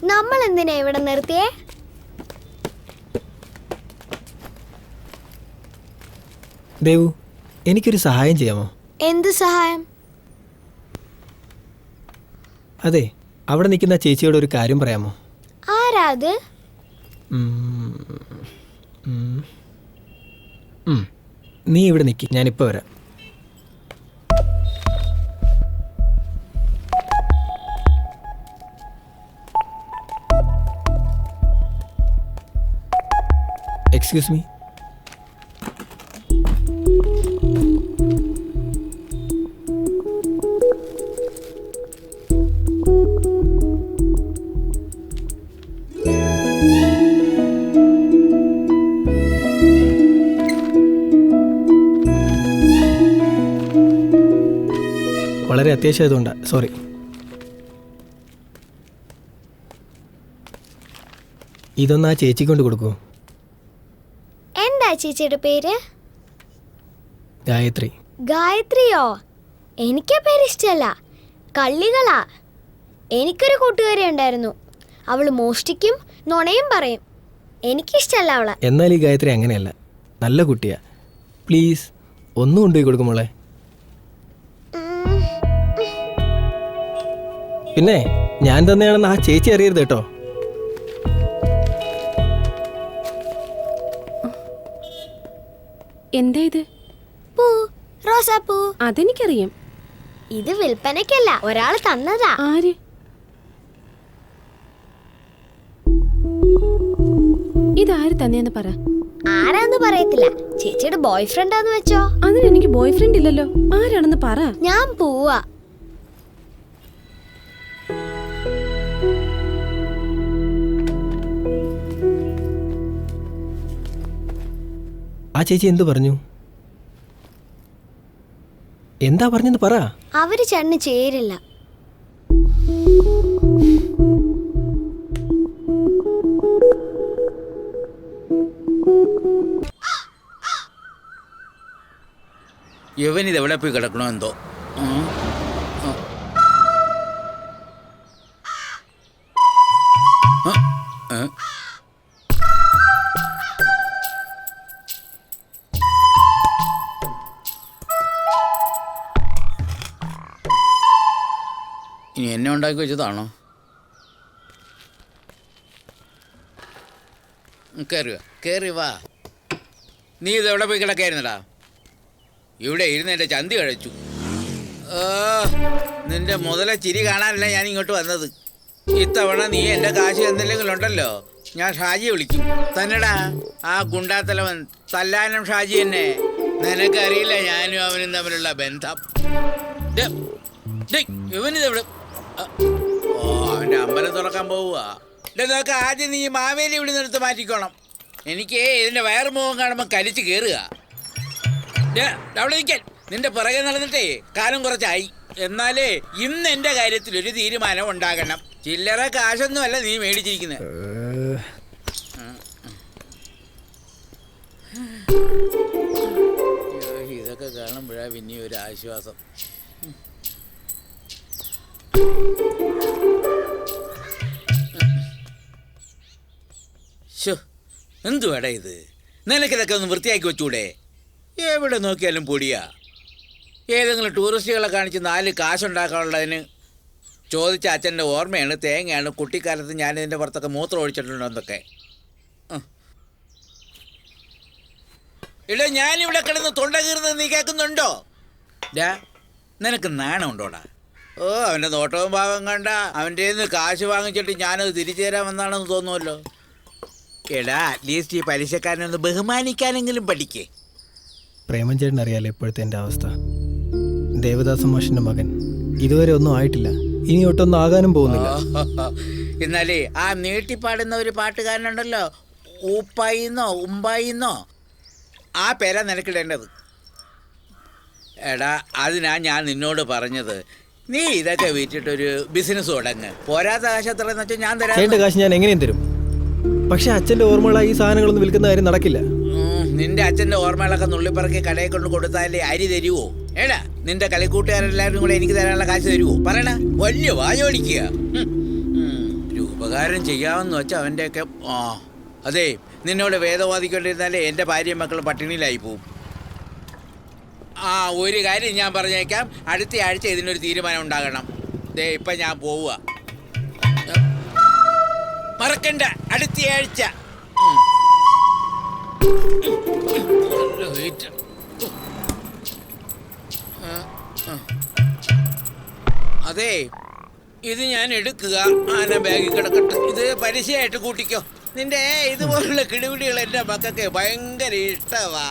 നമ്മൾ എന്തിനാ ഇവിടെ നിർത്തിയേ? ദേവു, എനിക്കൊരു സഹായം ചെയ്യാമോ? എന്ത് സഹായം? അതെ, അവിടെ നിൽക്കുന്ന ചേച്ചിയോട് ഒരു കാര്യം പറയാമോ? ആരാ അത്? നീ ഇവിടെ നിൽക്കി, ഞാനിപ്പോൾ വരാം. Excuse me. വളരെ അത്യാവശ്യമായതുകൊണ്ടാണ്, സോറി. ഇതൊന്ന് ആ ചേച്ചിക്ക് കൊണ്ട് കൊടുക്കൂ. എന്താ ചേച്ചിയുടെ പേര്? ഗായത്രി. ഗായത്രിയോ? എനിക്ക് പേര് ഇഷ്ടമല്ല, കള്ളികളാ. എനിക്കൊരു കൂട്ടുകാരി ഉണ്ടായിരുന്നു, അവള് മോഷ്ടിക്കും, നുണയും പറയും. എനിക്കിഷ്ടമല്ല അവളെ. എന്നാൽ ഈ ഗായത്രി അങ്ങനെയല്ല, നല്ല കുട്ടിയാ. പ്ലീസ് ഒന്നും കൊണ്ടുപോയി കൊടുക്കും മോളെ. പിന്നെ ഞാൻ തന്നെയാണെന്ന് ആ ചേച്ചി അറിയരുത് കേട്ടോ. എന്താ ഇത്? പൂ, റോസാപ്പൂ. അതെനിക്കറിയാം. ഇത് വിൽപ്പനയ്ക്കല്ല, ഒരാൾ തന്നതാ. ആര്? ഇതാര് തന്നെയെന്ന് പറ. ആരാന്ന് പറയത്തില്ല, ചേച്ചിയുടെ ബോയ് ഫ്രണ്ടാന്ന് വെച്ചോ. അതിന് എനിക്ക് ബോയ് ഫ്രണ്ട് ഇല്ലല്ലോ. ആരാണെന്ന് പറ. ഞാൻ പോവാ. ആ ചേച്ചി എന്തു പറഞ്ഞു? എന്താ പറഞ്ഞെന്ന് പറ. അവര് ചേട്ടന് ചേരില്ല. ഇവനിത് എവിടെ പോയി കിടക്കണോ എന്തോ. ഇനി എന്നെ ഉണ്ടാക്കി വെച്ചതാണോ? കയറി വാ. നീ ഇത് എവിടെ പോയി കിടക്കായിരുന്നടാ? ഇവിടെ ഇരുന്ന് എൻ്റെ ചന്തി കഴിച്ചു. നിന്റെ മുതല ചിരി കാണാനല്ല ഞാൻ ഇങ്ങോട്ട് വന്നത്. ഇത്തവണ നീ എൻ്റെ കാശ് എന്തെങ്കിലും ഉണ്ടല്ലോ, ഞാൻ ഷാജിയെ വിളിക്കും. തന്നെടാ, ആ ഗുണ്ടാത്തലവൻ തല്ലാനം ഷാജി തന്നെ. നിനക്കറിയില്ല ഞാനും അവനും തമ്മിലുള്ള ബന്ധം. ഇവനിതെവിടെ? ഓ, അവൻ്റെ അമ്പലം തുറക്കാൻ പോവുക. നോക്ക, ആദ്യം നീ മാവേലി ഇവിടെ നിർത്ത് മാറ്റിക്കോണം. എനിക്ക് ഇതിൻ്റെ വയറുമുഖം കാണുമ്പോൾ കലിച്ച് കയറുക. അവിടെ നിൽക്കാൻ നിന്റെ പുറകെ നടന്നിട്ടേ കാലം കുറച്ചായി. എന്നാലേ ഇന്ന് എൻ്റെ കാര്യത്തിൽ ഒരു തീരുമാനം ഉണ്ടാകണം. ചില്ലറ കാശൊന്നുമല്ല നീ മേടിച്ചിരിക്കുന്നത്. ഇതൊക്കെ കാണുമ്പോഴാ പിന്നെ ഒരു ആശ്വാസം. എന്തുവേടാ ഇത്? നിനക്കിതൊക്കെ ഒന്ന് വൃത്തിയാക്കി വെച്ചൂടെ? എവിടെ നോക്കിയാലും പൊടിയാ. ഏതെങ്കിലും ടൂറിസ്റ്റുകളെ കാണിച്ച് 4 കാശുണ്ടാക്കാനുള്ളതിന് ചോദിച്ച അച്ഛൻ്റെ ഓർമ്മയാണ്, തേങ്ങയാണ് കുട്ടിക്കാലത്ത് ഞാനിതിൻ്റെ പുറത്തൊക്കെ മൂത്രം ഒഴിച്ചിട്ടുണ്ടോ എന്നൊക്കെ. ഇടാ, ഞാനിവിടെ കിടന്ന് തൊണ്ട കീറുന്നത് നീ കേൾക്കുന്നുണ്ടോ? നിനക്ക് നാണം ഉണ്ടോടാ? ഓ, അവൻ്റെ നോട്ടവും ഭാവം കണ്ട അവൻ്റെ നിന്ന് കാശ് വാങ്ങിച്ചിട്ട് ഞാനത് തിരിച്ചു തരാമെന്നാണെന്ന് തോന്നുമല്ലോ. എടാ, അറ്റ്ലീസ്റ്റ് ഈ പലിശക്കാരനൊന്ന് ബഹുമാനിക്കാനെങ്കിലും പഠിക്കേ. പ്രേമൻ ചേട്ടൻ അറിയാലോ ഇപ്പോഴത്തെ എൻ്റെ അവസ്ഥ. ദേവദാസ മാഷിൻ്റെ മകൻ ഇതുവരെ ഒന്നും ആയിട്ടില്ല, ഇനി ഒട്ടൊന്നും ആകാനും പോകുന്നില്ല. എന്നാലേ ആ നീട്ടിപ്പാടുന്ന ഒരു പാട്ടുകാരനുണ്ടല്ലോ, ഊപ്പായിന്നോ ഉമ്പായിന്നോ, ആ പേരാ നിനക്കിടേണ്ടത്. എടാ, അതിനാ ഞാൻ നിന്നോട് പറഞ്ഞത്, നീ ഇതൊക്കെ വിറ്റിട്ടൊരു ബിസിനസ് തുടങ്ങ്. പോരാത്ത കാശ് എത്രയെന്ന് വെച്ചാൽ ഞാൻ തരാം. ചേട്ടൻ്റെ കാശ് ഞാൻ എങ്ങനെയും തരും, പക്ഷെ അച്ഛൻ്റെ ഓർമ്മകളായി ഈ സാധനങ്ങളൊന്നും വിൽക്കുന്ന കാര്യം നടക്കില്ല. നിന്റെ അച്ഛൻ്റെ ഓർമ്മകളൊക്കെ നുള്ളിപ്പറക്കി കടയിൽ കൊണ്ട് കൊടുത്താലേ അരി തരുവോ? ഏടാ നിന്റെ കളിക്കൂട്ടുകാരെല്ലാവരും കൂടെ എനിക്ക് തരാനുള്ള കാശ് തരുമോ? പറയണ വലിയ വായോടിക്കുക. ഒരു ഉപകാരം ചെയ്യാമെന്ന് വെച്ചാൽ അവൻ്റെയൊക്കെ അതെ, നിന്നോട് വേദവാദിക്കൊണ്ടിരുന്നാലേ എൻ്റെ ഭാര്യയും മക്കളും പട്ടിണിയിലായി പോവും. ഒരു കാര്യം ഞാൻ പറഞ്ഞേക്കാം, അടുത്ത ആഴ്ച ഇതിനൊരു തീരുമാനം ഉണ്ടാകണം. ദേ ഇപ്പം ഞാൻ പോവുക. മറക്കണ്ട, അടുത്ത ആഴ്ച. അതെ, ഇത് ഞാൻ എടുക്കുക. ആന ബാഗിൽ കിടക്കട്ടെ. ഇത് പരസ്യമായിട്ട് കൂട്ടിക്കോ. നിന്റെ ഇതുപോലുള്ള കിടിപിടികൾ എൻ്റെ മക്കൾക്ക് ഭയങ്കര ഇഷ്ടമാ.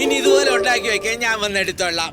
ഇനി ഇതുപോലെ ഉണ്ടാക്കി വെക്കാൻ ഞാൻ വന്നെടുത്തോളാം.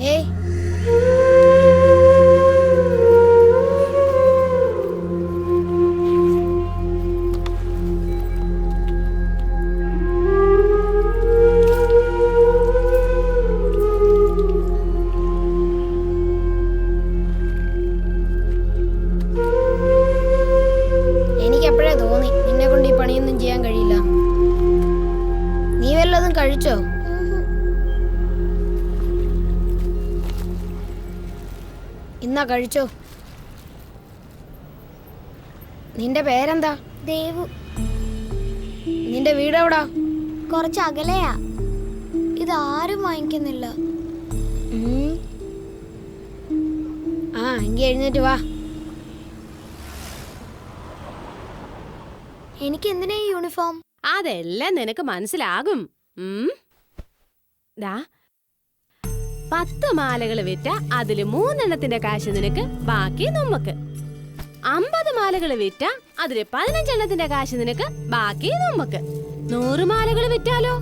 ഏയ് എനിക്കെപ്പോഴേ തോന്നി നിന്നെ കൊണ്ട് ഈ പണിയൊന്നും ചെയ്യാൻ കഴിയില്ല. നീ വല്ലതും കഴിച്ചോ? ഇന്നാ കഴിച്ചോ. നിന്റെ പേരെന്താ? ദേവു. നിന്റെ വീട് എവിടാ? കുറച്ച് അകലെയാ. ഇതാരും വാങ്ങിക്കുന്നില്ല. എങ്കി എഴുന്നേറ്റ് വാ. എനിക്ക് എന്തിനാ ഈ യൂണിഫോം? അതെല്ലാം നിനക്ക് മനസ്സിലാകും. ദാ 10 മാലകൾ വിറ്റ അതില് 3 എണ്ണത്തിന്റെ കാശ് നിനക്ക്, ബാക്കി നമുക്ക്. 50 മാലകൾ വിറ്റ അതില് 15 എണ്ണത്തിന്റെ കാശ് നിനക്ക്, ബാക്കി നമുക്ക്. 100 മാലകൾ വിറ്റാലോ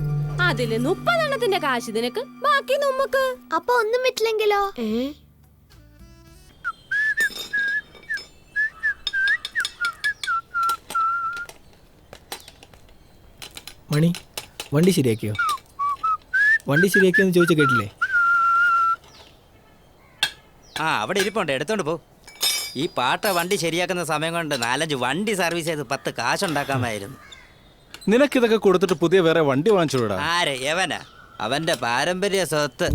അതില് 30 എണ്ണത്തിന്റെ കാശ് നിനക്ക്, ബാക്കി നമുക്ക്. അപ്പൊ ഒന്നും വിറ്റില്ലെങ്കിലോ? മണി, വണ്ടി ശരിയാക്കിയോ? വണ്ടി ശരിയാക്കിയോന്ന് ചോദിച്ചു കേട്ടില്ലേ? അവിടെ ഇരിപ്പുണ്ട്, എടുത്തോണ്ട് പോ. ഈ പാട്ട വണ്ടി ശരിയാക്കുന്ന സമയം കൊണ്ട് 4-5 വണ്ടി സർവീസ് ചെയ്ത് 10 കാശുണ്ടാക്കാമായിരുന്നു. നിനക്കിതൊക്കെ കൊടുത്തിട്ട് പുതിയ വേറെ വണ്ടി വാങ്ങിച്ചോടാ. ആരെ? എവനാ? അവന്റെ പാരമ്പര്യ സ്വത്ത്.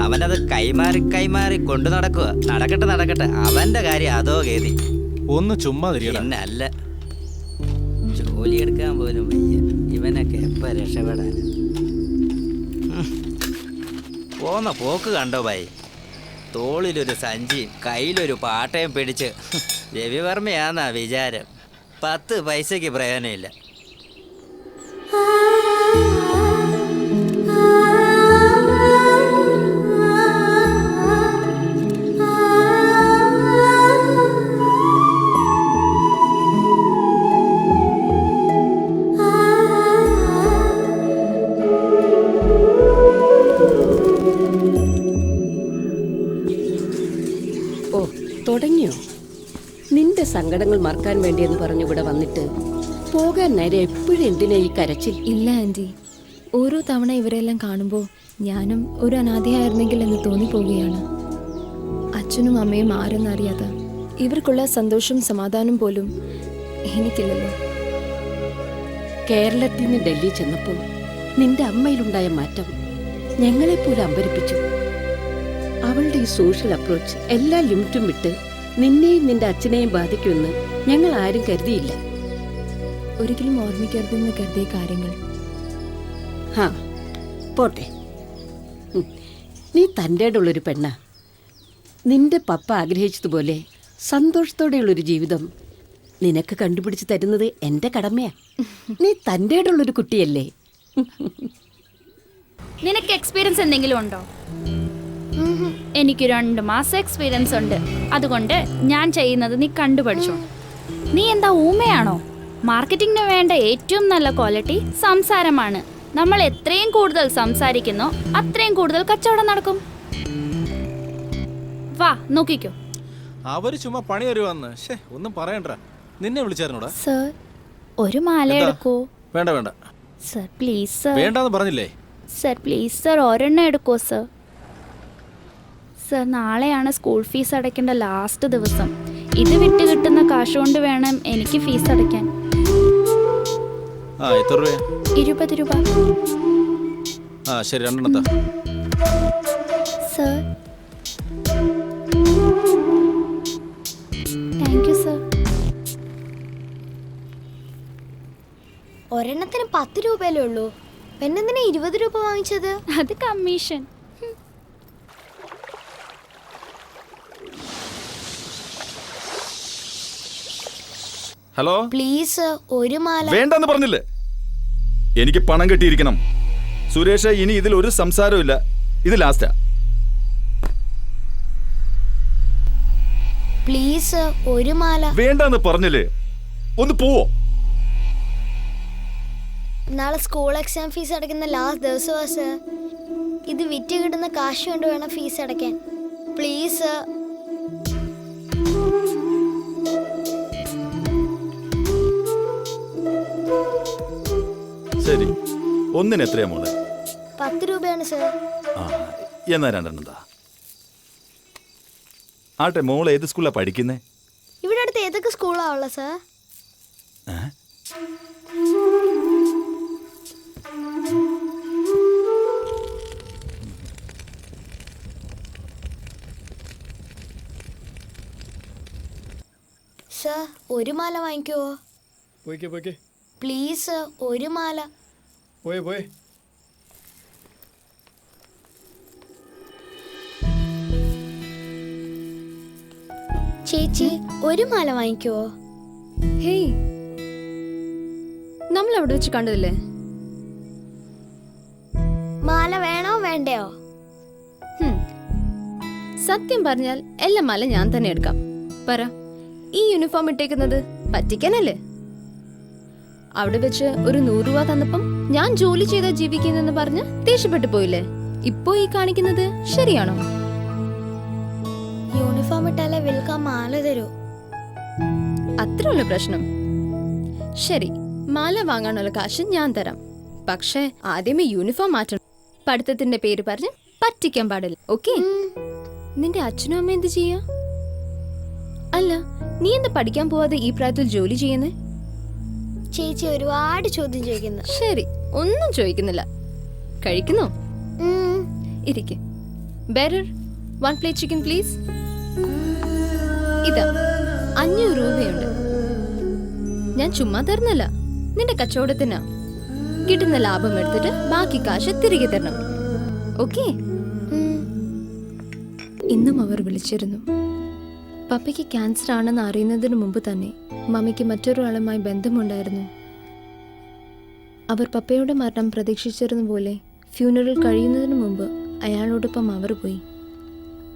അവനത് കൈമാറി കൊണ്ടു നടക്കുക. നടക്കട്ടെ, അവന്റെ കാര്യം അതോ ഗതി. ഒന്ന് ചുമ്മാ തിരിയടാ. പിന്നെ അല്ല, ജോലിയെടുക്കാൻ പോലും വയ്യ. ഇവനൊക്കെ എപ്പ രക്ഷപ്പെടാൻ? പോന്ന പോക്ക് കണ്ടോ ഭായി? തോളിലൊരു സഞ്ചിയും കയ്യിലൊരു പാട്ടയും പിടിച്ച് രവിവർമ്മയാന്നാ വിചാരം. 10 പൈസയ്ക്ക് പ്രയോജനമില്ല. തുടങ്ങിയോ? നിന്റെ സങ്കടങ്ങൾ മറക്കാൻ വേണ്ടിയെന്ന് പറഞ്ഞു ഇവിടെ വന്നിട്ട് പോകാൻ നേരെ എപ്പോഴും എന്തിനാ ഈ കരച്ചിൽ? ഇല്ല ആൻറ്റി, ഓരോ തവണ ഇവരെല്ലാം കാണുമ്പോൾ ഞാനും ഒരു അനാഥയായിരുന്നെങ്കിൽ എന്ന് തോന്നിപ്പോവുകയാണ്. അച്ഛനും അമ്മയും ആരെന്നറിയാതെ ഇവർക്കുള്ള സന്തോഷവും സമാധാനം പോലും എനിക്കില്ലല്ലോ. കേരളത്തിൽ നിന്ന് ഡൽഹി ചെന്നപ്പോൾ നിന്റെ അമ്മയിലുണ്ടായ മാറ്റം ഞങ്ങളെപ്പോലെ അമ്പരിപ്പിച്ചു. അവളുടെ ഈ സോഷ്യൽ അപ്രോച്ച് എല്ലാ ലിമിറ്റും വിട്ട് നിന്നെയും നിന്റെ അച്ഛനെയും ബാധിക്കുമെന്ന് ഞങ്ങൾ ആരും കരുതിയില്ല. ഒരിക്കലും ഓർമ്മിക്കരുതെന്ന് കരുതിയ കാര്യങ്ങൾ. ഹാ പോട്ടെ. നീ തൻ്റെ ഉള്ളൊരു പെണ്ണ. നിന്റെ പപ്പ ആഗ്രഹിച്ചതുപോലെ സന്തോഷത്തോടെയുള്ളൊരു ജീവിതം നിനക്ക് കണ്ടുപിടിച്ച് തരുന്നത് എൻ്റെ കടമയാ. നീ തൻ്റെ ഉള്ളൊരു കുട്ടിയല്ലേ. നിനക്ക് എക്സ്പീരിയൻസ് എന്തെങ്കിലും ഉണ്ടോ? എനിക്ക് 2 മാസം എക്സ്പീരിയൻസ് ഉണ്ട്. അതുകൊണ്ട് ഞാൻ ചെയ്യുന്നത് നീ കണ്ടുപഠിച്ചോ. നീ എന്താ ഊമയാണോ? മാർക്കറ്റിംഗിന് വേണ്ട ഏറ്റവും നല്ല ക്വാളിറ്റി സംസാരമാണ്. നമ്മൾ എത്രയും കൂടുതൽ സംസാരിക്കുന്നോ അത്രയും കൂടുതൽ കച്ചവടം നടക്കും. വാ നോക്കിക്കോ. അവര് ചുമ്മാ പണി വരുവാന്ന്. ഒന്നും പറയണ്ട. നിന്നെ വിളിച്ചായിരുന്നോടാ? സർ ഒരു മാല എടുക്കോ? വേണ്ട വേണ്ട. Sir please sir. വേണ്ടാന്ന് പറഞ്ഞില്ലേ? സർ പ്ലീസ് സർ, ഒരെണ്ണം എടുക്കോ സർ. സർ നാളെയാണ് സ്കൂൾ ഫീസ് അടയ്ക്കേണ്ട ലാസ്റ്റ് ദിവസം. ഇത് വിട്ട് കിട്ടുന്ന കാശ് കൊണ്ട് വേണം എനിക്ക് ഫീസ് അടയ്ക്കാൻ. എത്ര രൂപ? 20 രൂപ. ശരി, 2 എണ്ണത്താ. Sir thank you sir. ഒരെണ്ണത്തിന് 10 രൂപയല്ലേ ഉള്ളൂ, പെണ്ണെന്തിനാ 20 രൂപ വാങ്ങിച്ചത്? അത് കമ്മീഷൻ. ഹലോ, പ്ലീസ് ഒരു മാല. വേണ്ടെന്ന് പറഞ്ഞില്ലേ? എനിക്ക് പണം കെട്ടിയിരിക്കണം സുരേഷ്. ഇനി ഇതിൽ ഒരു സംസാരവും ഇല്ല. ഇത് ലാസ്റ്റാ. പ്ലീസ് ഒരു മാല. വേണ്ടെന്ന് പറഞ്ഞില്ലേ? ഒന്ന് പോവോ? നാളെ സ്കൂൾ എക്സാം ഫീസ് അടയ്ക്കുന്ന ലാസ്റ്റ് ദിവസമാ സർ. ഇത് വിറ്റ് കിട്ടുന്ന കാശ് കൊണ്ട് വേണം ഫീസ് അടയ്ക്കാൻ. പ്ലീസ്. ശരി, ഒന്നിന് എത്രയാ മോളെ? 10 രൂപയാണ് സർ. എന്നാ 2 എണ്ണം. ആട്ടെ, മോൾ ഏത് സ്കൂളിലാണ് പഠിക്കുന്നേ? ഇവിടെ അടുത്ത് ഏതൊക്കെ സ്കൂളാ ഉള്ളത് സർ? സർ ഒരു മാല വാങ്ങിക്കുവോ? പോയിക്കേ. പ്ലീസ് ഒരു മാല. പോയേ. ചേച്ചി ഒരു മാല വാങ്ങിക്കുവോ? ഹേയ്, നമ്മൾ അവിടെ വെച്ച് കണ്ടതല്ലേ? മാല വേണോ വേണ്ടയോ? സത്യം പറഞ്ഞാൽ എല്ലാ മാല ഞാൻ തന്നെ എടുക്കാം. പറ, ഈ യൂണിഫോം ഇട്ടേക്കുന്നത് പറ്റിക്കാനല്ലേ? അവിടെ വെച്ച് ഒരു 100 രൂപ തന്നപ്പം ഞാൻ ജോലി ചെയ്താ ജീവിക്കുന്നെന്ന് പറഞ്ഞ് ദേഷ്യപ്പെട്ടു പോയില്ലേ? ഇപ്പോ ഈ കാണിക്കുന്നത് ശരിയാണോ? യൂണിഫോം ഇട്ടാലേ വിൽക്കാൻ മാല തരൂ. അത്രയുള്ള പ്രശ്നം. ശരി, മാല വാങ്ങാനുള്ള കാശ് ഞാൻ തരാം. പക്ഷേ ആദ്യമേ യൂണിഫോം മാറ്റണം. പഠിത്തത്തിന്റെ പേര് പറഞ്ഞ് പറ്റിക്കാൻ പാടില്ല. ഓക്കെ? നിന്റെ അച്ഛനും അമ്മ എന്ത് ചെയ്യാ? അല്ല, നീ എന്താ പഠിക്കാൻ പോവാതെ ഈ പ്രായത്തിൽ ജോലി ചെയ്യുന്നേ? ചേച്ചി ഒരുപാട് ചോദ്യം ചോദിക്കുന്നു. ശരി, ഒന്നും ചോദിക്കുന്നില്ല. കഴിക്കുന്നു? ഇരിക്കെ. Better 1 plate chicken please. ഇതാ 500 രൂപയുണ്ട്. ഞാൻ ചുമ്മാ തരുന്നല്ല, നിന്റെ കച്ചവടത്തിനാ. കിട്ടുന്ന ലാഭം എടുത്തിട്ട് ബാക്കി കാശ് തിരികെ തരണം. ഓക്കെ? ഇന്നും അവർ വിളിച്ചിരുന്നു. പപ്പയ്ക്ക് ക്യാൻസർ ആണെന്ന് അറിയുന്നതിന് മുമ്പ് തന്നെ മമ്മിക്ക് മറ്റൊരാളുമായി ബന്ധമുണ്ടായിരുന്നു. അവർ പപ്പയുടെ മരണം പ്രതീക്ഷിച്ചിരുന്ന പോലെ ഫ്യൂണറൽ കഴിയുന്നതിന് മുമ്പ് അയാളോടൊപ്പം അവർ പോയി.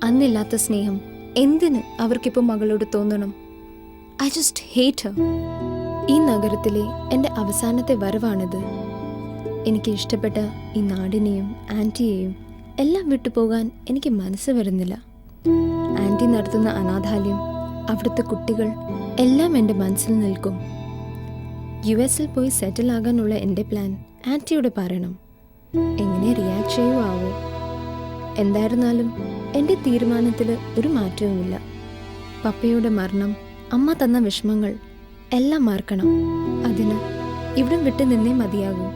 അന്നില്ലാത്ത സ്നേഹം എന്തിന് അവർക്കിപ്പോൾ മകളോട് തോന്നണം? I just hate Har. ഈ നഗരത്തിലെ എൻ്റെ അവസാനത്തെ വരവാണിത്. എനിക്ക് ഇഷ്ടപ്പെട്ട ഈ നാടിനെയും ആൻറ്റിയെയും എല്ലാം വിട്ടുപോകാൻ എനിക്ക് മനസ്സ് വരുന്നില്ല. ആൻറ്റി നടത്തുന്ന അനാഥാലയം, അവിടുത്തെ കുട്ടികൾ എല്ലാം എൻ്റെ മനസ്സിൽ നിൽക്കും. US പോയി സെറ്റിൽ ആകാനുള്ള എൻ്റെ പ്ലാൻ ആൻറ്റിയോട് പറയണം. എങ്ങനെ റിയാക്ട് ചെയ്യുവാവോ? എന്തായിരുന്നാലും എൻ്റെ തീരുമാനത്തിൽ ഒരു മാറ്റവുമില്ല. പപ്പയുടെ മരണം, അമ്മ തന്ന വിഷമങ്ങൾ എല്ലാം മറക്കണം. അതിന് ഇവിടം വിട്ട് നിന്നേ മതിയാകൂ.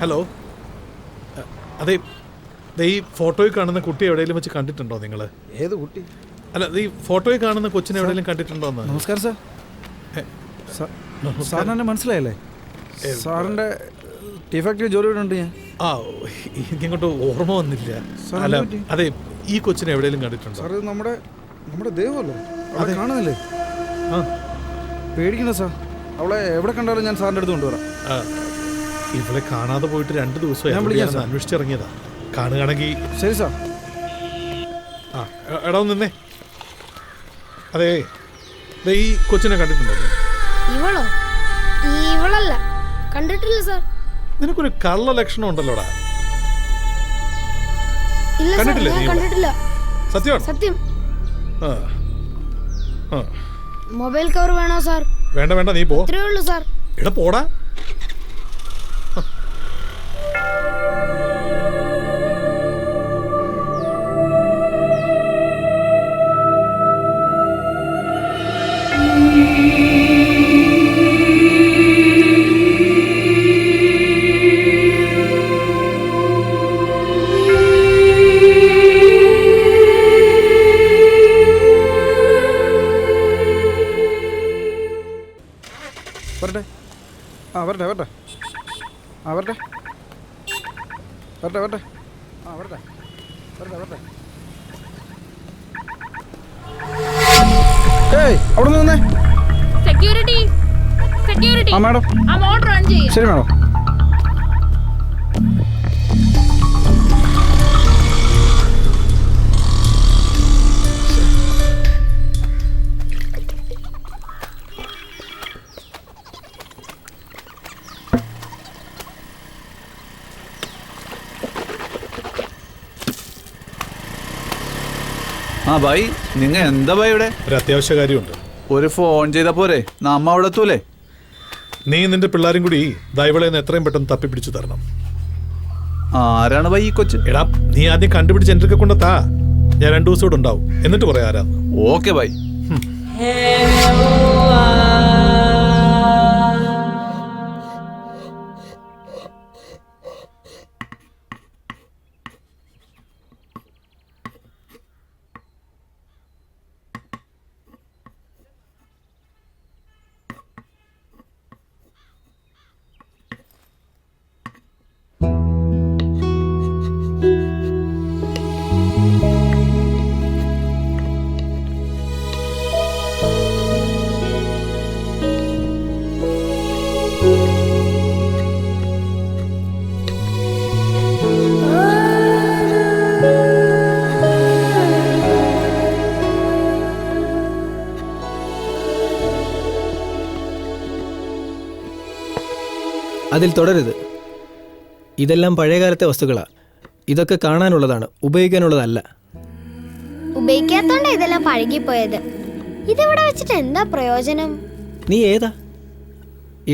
ഹലോ, അതെ, ഈ ഫോട്ടോയിൽ കാണുന്ന കുട്ടി എവിടെയെങ്കിലും വെച്ച് കണ്ടിട്ടുണ്ടോ നിങ്ങൾ? ഏത് കുട്ടി? അല്ല, ഈ ഫോട്ടോയിൽ കാണുന്ന കൊച്ചിനെ എവിടെയെങ്കിലും കണ്ടിട്ടുണ്ടോ എന്ന്? നമസ്കാരം സാർ. സാറിന് എന്നെ മനസ്സിലായല്ലേ? സാറിൻ്റെ ടീ ഫാക്ടറി ജോലി ഉണ്ട് ഞാൻ. ആ, എനിക്കിങ്ങോട്ട് ഓർമ്മ വന്നില്ല. അല്ല, അതെ, ഈ കൊച്ചിനെ എവിടെയെങ്കിലും കണ്ടിട്ടുണ്ടോ? സാർ, ഇത് നമ്മുടെ ദേവല്ലോ, അതെ, കാണുന്നില്ലേ? ആ, പേടിക്കണ്ട സാർ, അവളെ എവിടെ കണ്ടാലും ഞാൻ സാറിൻ്റെ അടുത്ത് കൊണ്ടുവരാം. ഇവളെ കാണാതെ പോയിട്ട് 2 ദിവസമായി. ഞാൻ അന്വേഷിച്ചിറങ്ങിയതാ. കാണുകയാണെങ്കിൽ. ശരി സാർ. ആ, എടാ നിന്നേ. അതെ, ഈ കൊച്ചിനെ കണ്ടിട്ടുണ്ടോ? ഇവളോ? ഇവളല്ല, കണ്ടിട്ടില്ല സാർ. നിനക്കൊരു കള്ള ലക്ഷണം ഉണ്ടല്ലോടാ. ഇല്ല സാർ, കണ്ടിട്ടില്ലേ ഞാൻ നീ? കണ്ടിട്ടില്ല. സത്യമാണ്? സത്യം. ആ, ആ. മൊബൈൽ കവർ വേണോ സാർ? വേണ്ട വേണ്ട, നീ പോ. ഇത്രേ ഉള്ളൂ സാർ. എടാ പോടാ. വരട്ടെ. ആ, വരട്ടെ വരട്ടെ. ആ, വരട്ടെ വരട്ടെ വരട്ടെ. ആ, വരട്ടെ വരട്ടെ വരട്ടെ. ഏയ്, അവിടെ നിന്നേ. Security, security. ആ മാഡം, ആ മോട്ടർ ഓൺ ചെയ്യ്. ശരി മാഡം. ആ ഭായി, നിങ്ങ എന്താ ഭായി ഇവിടെ? ഒരു അത്യാവശ്യ കാര്യമുണ്ട്. ഒരു ഫോൺ ചെയ്താ പോരെ, നമ്മ അവിടെ എത്തൂലേ? നീ നിന്റെ പിള്ളേരും കൂടി ദൈവളെ എത്രയും പെട്ടെന്ന് തപ്പിപ്പിടിച്ചു തരണം. ആരാണ് ഭായി ഈ കൊച്ച്? എടാ, നീ ആദ്യം കണ്ടുപിടിച്ച് എൻ്റെ കൊണ്ട് താ. ഞാൻ 2 ദിവസം കൂടെ ഉണ്ടാവും, എന്നിട്ട് പറയാം ആരാന്ന്. ഓക്കെ ഭായി. അതിൽ തുടരുത്. ഇതെല്ലാം പഴയകാലത്തെ വസ്തുക്കളാണ്. ഇതൊക്കെ കാണാനുള്ളതാണ്, ഉപയോഗിക്കാനുള്ളതല്ല. ഉപയോഗിക്കാത്തോണ്ടാ ഇതെല്ലാം പഴകിപ്പോയത്. ഇതിവിടെ വെച്ചിട്ട് എന്താ പ്രയോജനം? നീ ഏതാ?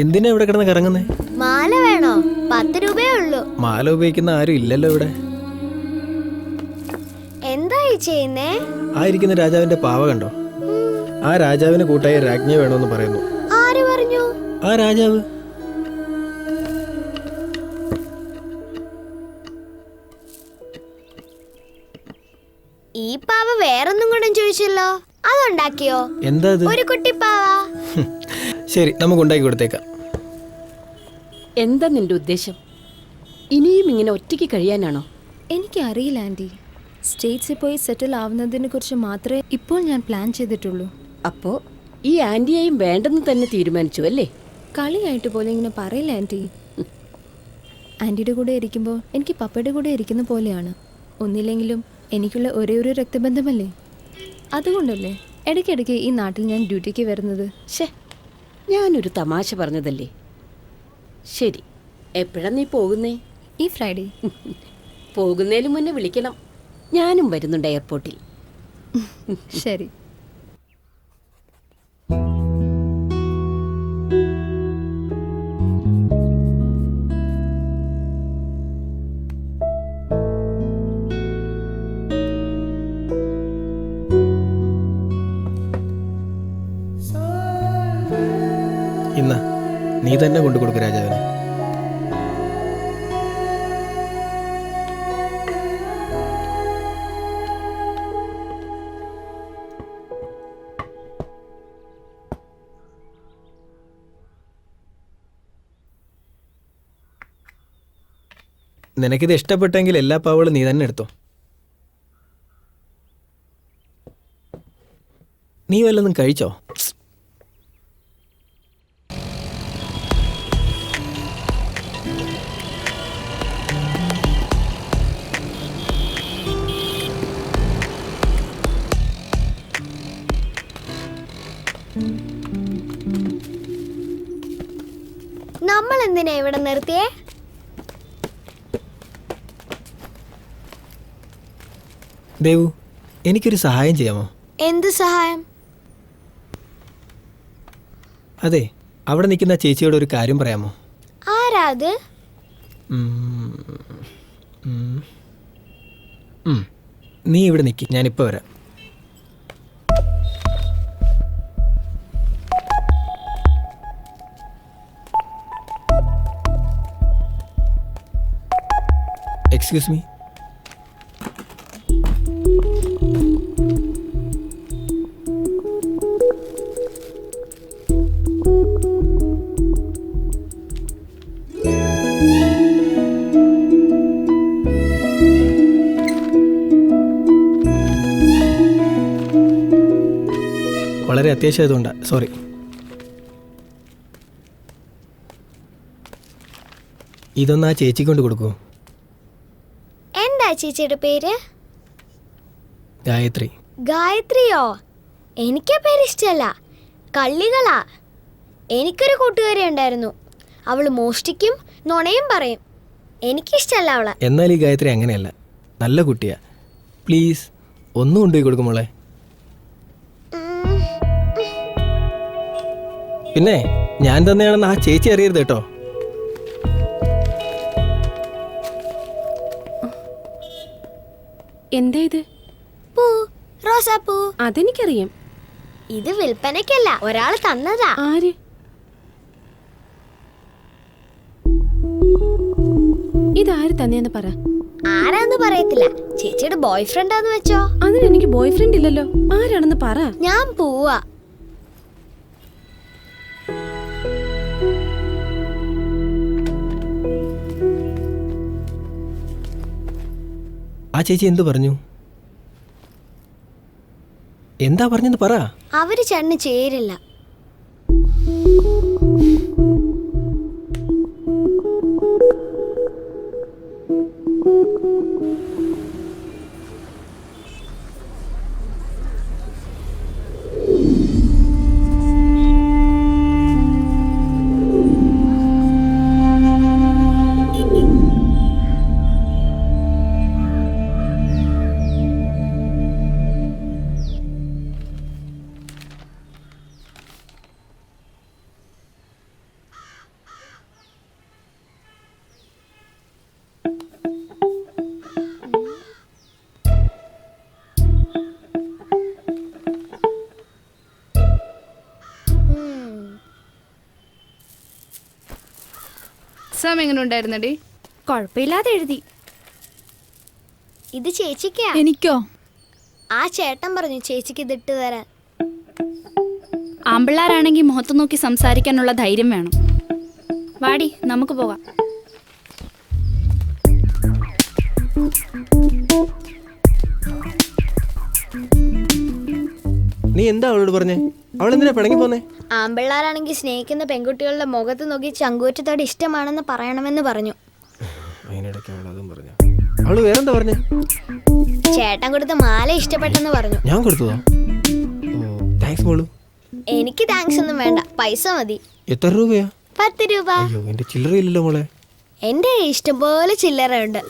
എന്തിനാ ഇവിടെ കിടന്ന് കറങ്ങുന്നേ? മാല വേണോ? 10 രൂപയേ ഉള്ളൂ. മാല ഉപയോഗിക്കുന്ന ആരും ഇല്ലല്ലോ ഇവിടെ. എന്താ ഈ ചെയ്യുന്നേ? ആ ഇരിക്കുന്ന രാജാവിന്റെ പാവ കണ്ടോ? ആ രാജാവിന് കൂട്ടായ രാജ്ഞി വേണമെന്ന് പറയുന്നു. ആര് പറഞ്ഞു? ആ രാജാവ്. ഈ പാവ വേറൊന്നും കൊണ്ടും ചോദിച്ചല്ലോ, അതുണ്ടാക്കിയോ? എന്താ അത്? ഒരു കുട്ടിപ്പാവ. ശരി, നമുക്ക് ഉണ്ടാക്കി കൊടുത്തേക്കാം. എന്താ നിന്റെ ഉദ്ദേശം? ഇനിയും ഇങ്ങനെ ഒറ്റയ്ക്ക് കഴിയാനാണോ? എനിക്കറിയില്ല ആൻറ്റി. സ്റ്റേറ്റ്സിൽ പോയി സെറ്റിൽ ആവുന്നതിനെ കുറിച്ച് മാത്രമേ ഇപ്പോൾ ഞാൻ പ്ലാൻ ചെയ്തിട്ടുള്ളൂ. അപ്പോൾ ഈ ആന്റിയെയും വേണ്ടെന്ന് തന്നെ തീരുമാനിച്ചു അല്ലേ? കളിയായിട്ട് പോലെ ഇങ്ങനെ പറയില്ല ആൻറ്റി. ആൻറ്റിയുടെ കൂടെ ഇരിക്കുമ്പോൾ എനിക്ക് പപ്പയുടെ കൂടെ ഇരിക്കുന്ന പോലെയാണ്. ഒന്നില്ലെങ്കിലും എനിക്കുള്ള ഒരേ ഒരു രക്തബന്ധമല്ലേ. അതുകൊണ്ടല്ലേ ഇടയ്ക്കിടയ്ക്ക് ഈ നാട്ടിൽ ഞാൻ ഡ്യൂട്ടിക്ക് വരുന്നത്. ശേ, ഞാനൊരു തമാശ പറഞ്ഞതല്ലേ. ശരി, എപ്പോഴാ നീ പോകുന്നേ? ഈ ഫ്രൈഡേ. പോകുന്നതിന് മുന്നേ വിളിക്കണം. ഞാനും വരുന്നുണ്ട് എയർപോർട്ടിൽ. ശരി. ഇന്ന നീ തന്നെ കൊണ്ടു കൊടുക്കും രാജാവിന്. നിനക്കിത് ഇഷ്ടപ്പെട്ടെങ്കിൽ എല്ലാ പാവകളും നീ തന്നെ എടുത്തോ. നീ വല്ലതും കഴിച്ചോ? നമ്മൾ എന്തിനാ ഇവിടെ നിർത്തിയേ? ദേവു, എനിക്കൊരു സഹായം ചെയ്യാമോ? എന്ത് സഹായം? അതെ, അവിടെ നിൽക്കുന്ന ചേച്ചിയോട് ഒരു കാര്യം പറയാമോ? ആരാ അത്? നീ ഇവിടെ നിൽക്കി, ഞാനിപ്പോൾ വരാം. Excuse me. വളരെ അത്യാവശ്യമായതുകൊണ്ടാണ്, സോറി. ഇതൊന്ന് ആ ചേച്ചിക്ക് കൊണ്ട് കൊടുക്കൂ. എന്താ ചേച്ചിയുടെ പേര്? ഗായത്രി. ഗായത്രിയോ? എനിക്ക് പേര് ഇഷ്ടമല്ല, കള്ളികളാ. എനിക്കൊരു കൂട്ടുകാരി ഉണ്ടായിരുന്നു, അവള് മോഷ്ടിക്കും നുണയും പറയും. എനിക്കിഷ്ടമല്ല അവളെ. എന്നാൽ ഈ ഗായത്രി അങ്ങനെയല്ല, നല്ല കുട്ടിയാ. പ്ലീസ് ഒന്നും കൊണ്ടുപോയി കൊടുക്കും മോളെ. പിന്നെ ഞാൻ തന്നെയാണെന്ന് ആ ചേച്ചി അറിയരുത് കേട്ടോ. എന്താ ഇത്? പൂ, റോസാപ്പൂ. അതെനിക്കറിയാം. ഇത് വിൽപ്പനയ്ക്കല്ല, ഒരാൾ തന്നതാ. ആര്? ഇതാര് തന്നെയെന്ന് പറ. ആരാന്ന് പറയത്തില്ല, ചേച്ചിയുടെ ബോയ് ഫ്രണ്ടാന്ന് വെച്ചോ. അതിന് എനിക്ക് ബോയ് ഫ്രണ്ട് ഇല്ലല്ലോ. ആരാണെന്ന് പറ. ഞാൻ പോവാ. ആ ചേച്ചി എന്തു പറഞ്ഞു? എന്താ പറഞ്ഞെന്ന് പറ. അവര് ചേട്ടന് ചേരില്ല. എക്സാം എങ്ങനെ ഉണ്ടായിരുന്നടി? കുഴപ്പമില്ലാതെ എഴുതി. ഇത് ചേച്ചിക്കാ. എനിക്കോ? ആ ചേട്ടൻ പറഞ്ഞു ചേച്ചിക്ക് ഇതിട്ട് തരാൻ. ആമ്പിള്ളാരാണെങ്കിൽ മുഖത്ത് നോക്കി സംസാരിക്കാനുള്ള ധൈര്യം വേണം. വാടി, നമുക്ക് പോകാം. നീ എന്താ അവളോട് പറഞ്ഞേ? അവളെന്തിനാ പിണങ്ങി പോന്നേ? ആമ്പിള്ളാരാണെങ്കിൽ സ്നേഹിക്കുന്ന പെൺകുട്ടികളുടെ മുഖത്ത് നോക്കി ചങ്കൂറ്റത്തോടെ ഇഷ്ടമാണെന്ന് പറയണമെന്ന് പറഞ്ഞു. അതിനിടയ്ക്ക് അവളതും പറഞ്ഞു. അവള് വേറെന്താ പറഞ്ഞേ? ചേട്ടൻ കൊടുത്ത മാല ഇഷ്ടപ്പെട്ടെന്ന് പറഞ്ഞു. ഞാൻ കൊടുത്തതാ? താങ്ക്സ് മോളു. എനിക്ക് താങ്ക്സ് ഒന്നും വേണ്ട, പൈസ മതി. എത്ര രൂപയാ? 10 രൂപ. അയ്യോ, എന്റെ ചില്ലറയില്ലല്ലോ മോളെ. എന്റെ ഇഷ്ടം പോലെ ചില്ലറ ഉണ്ട്.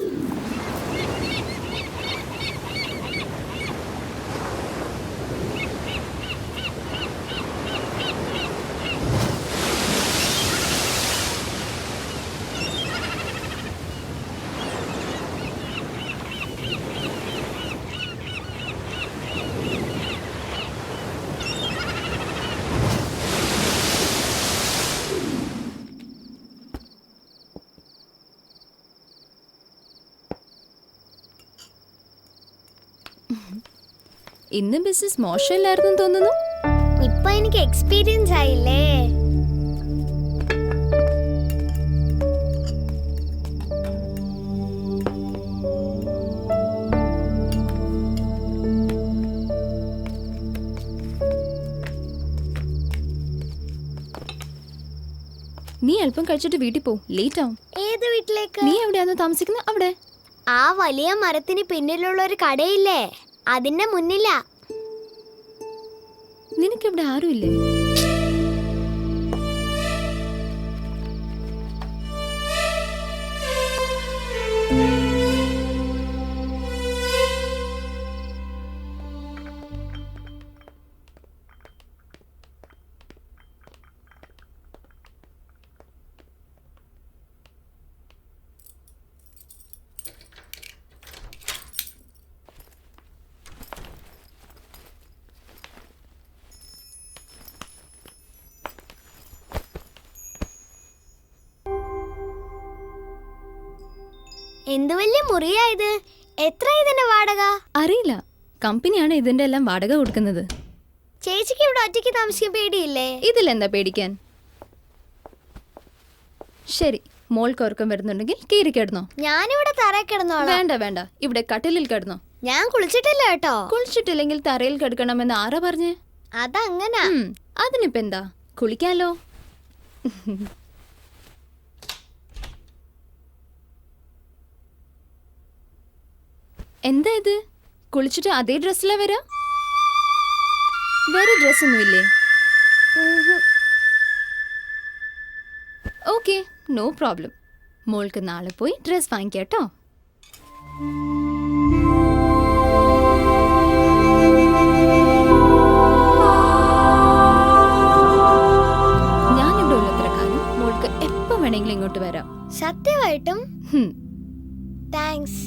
ഇന്ന് ബിസിനസ് മോശമില്ലായിരുന്നു തോന്നുന്നു. ഇപ്പൊ എനിക്ക് എക്സ്പീരിയൻസ് ആയില്ലേ. നീ അല്പം കഴിച്ചിട്ട് വീട്ടിൽ പോ, ലേറ്റ് ആവും. ഏത് വീട്ടിലേക്ക്? നീ എവിടെയാണോ താമസിക്കുന്നത്? അവിടെ. ആ വലിയ മരത്തിന് പിന്നിലുള്ള ഒരു കടയില്ലേ, അതിന്റെ മുന്നിലാ. നിനക്കിവിടെ ആരുമില്ലേ? എന്ത് വലിയ മുറിയായത്. എത്ര ഇതിന്റെ വാടക? അറിയില്ല, കമ്പനിയാണ് ഇതിന്റെ എല്ലാം വാടക കൊടുക്കുന്നത്. ചേച്ചിക്ക് ഇവിടെ ഒറ്റയ്ക്ക് താമസിക്കാൻ പേടിയില്ലേ? ഇതിലെന്താ പേടിക്കാൻ? ശരി, മോൾക്ക് ഉറക്കം വരുന്നുണ്ടെങ്കിൽ കീറി കിടന്നോ. ഞാനിവിടെ തറയിൽ കിടന്നോളാം. വേണ്ട വേണ്ട, ഇവിടെ കട്ടിലിൽ കിടന്നോ. ഞാൻ കുളിച്ചിട്ടില്ല കേട്ടോ. കുളിച്ചിട്ടില്ലെങ്കിൽ തറയിൽ കിടക്കണമെന്ന് ആരാ പറഞ്ഞേ? അതങ്ങനാ. അതിനിപ്പോ എന്താ, കുളിക്കാലോ. എന്താ ഇത്, കുളിച്ചിട്ട് അതേ ഡ്രസ്സിലാ വരാ? വേറെ ഡ്രസ്സൊന്നുമില്ലേ? Okay, no problem. മോൾക്ക് നാളെ പോയി ഡ്രസ് വാങ്ങിക്കാട്ടോ. ഞാനിവിടെ ഉള്ളത്ര കാലം മോൾക്ക് എപ്പോ വേണമെങ്കിലും ഇങ്ങോട്ട് വരാം. സത്യമായിട്ടും? താങ്ക്സ്.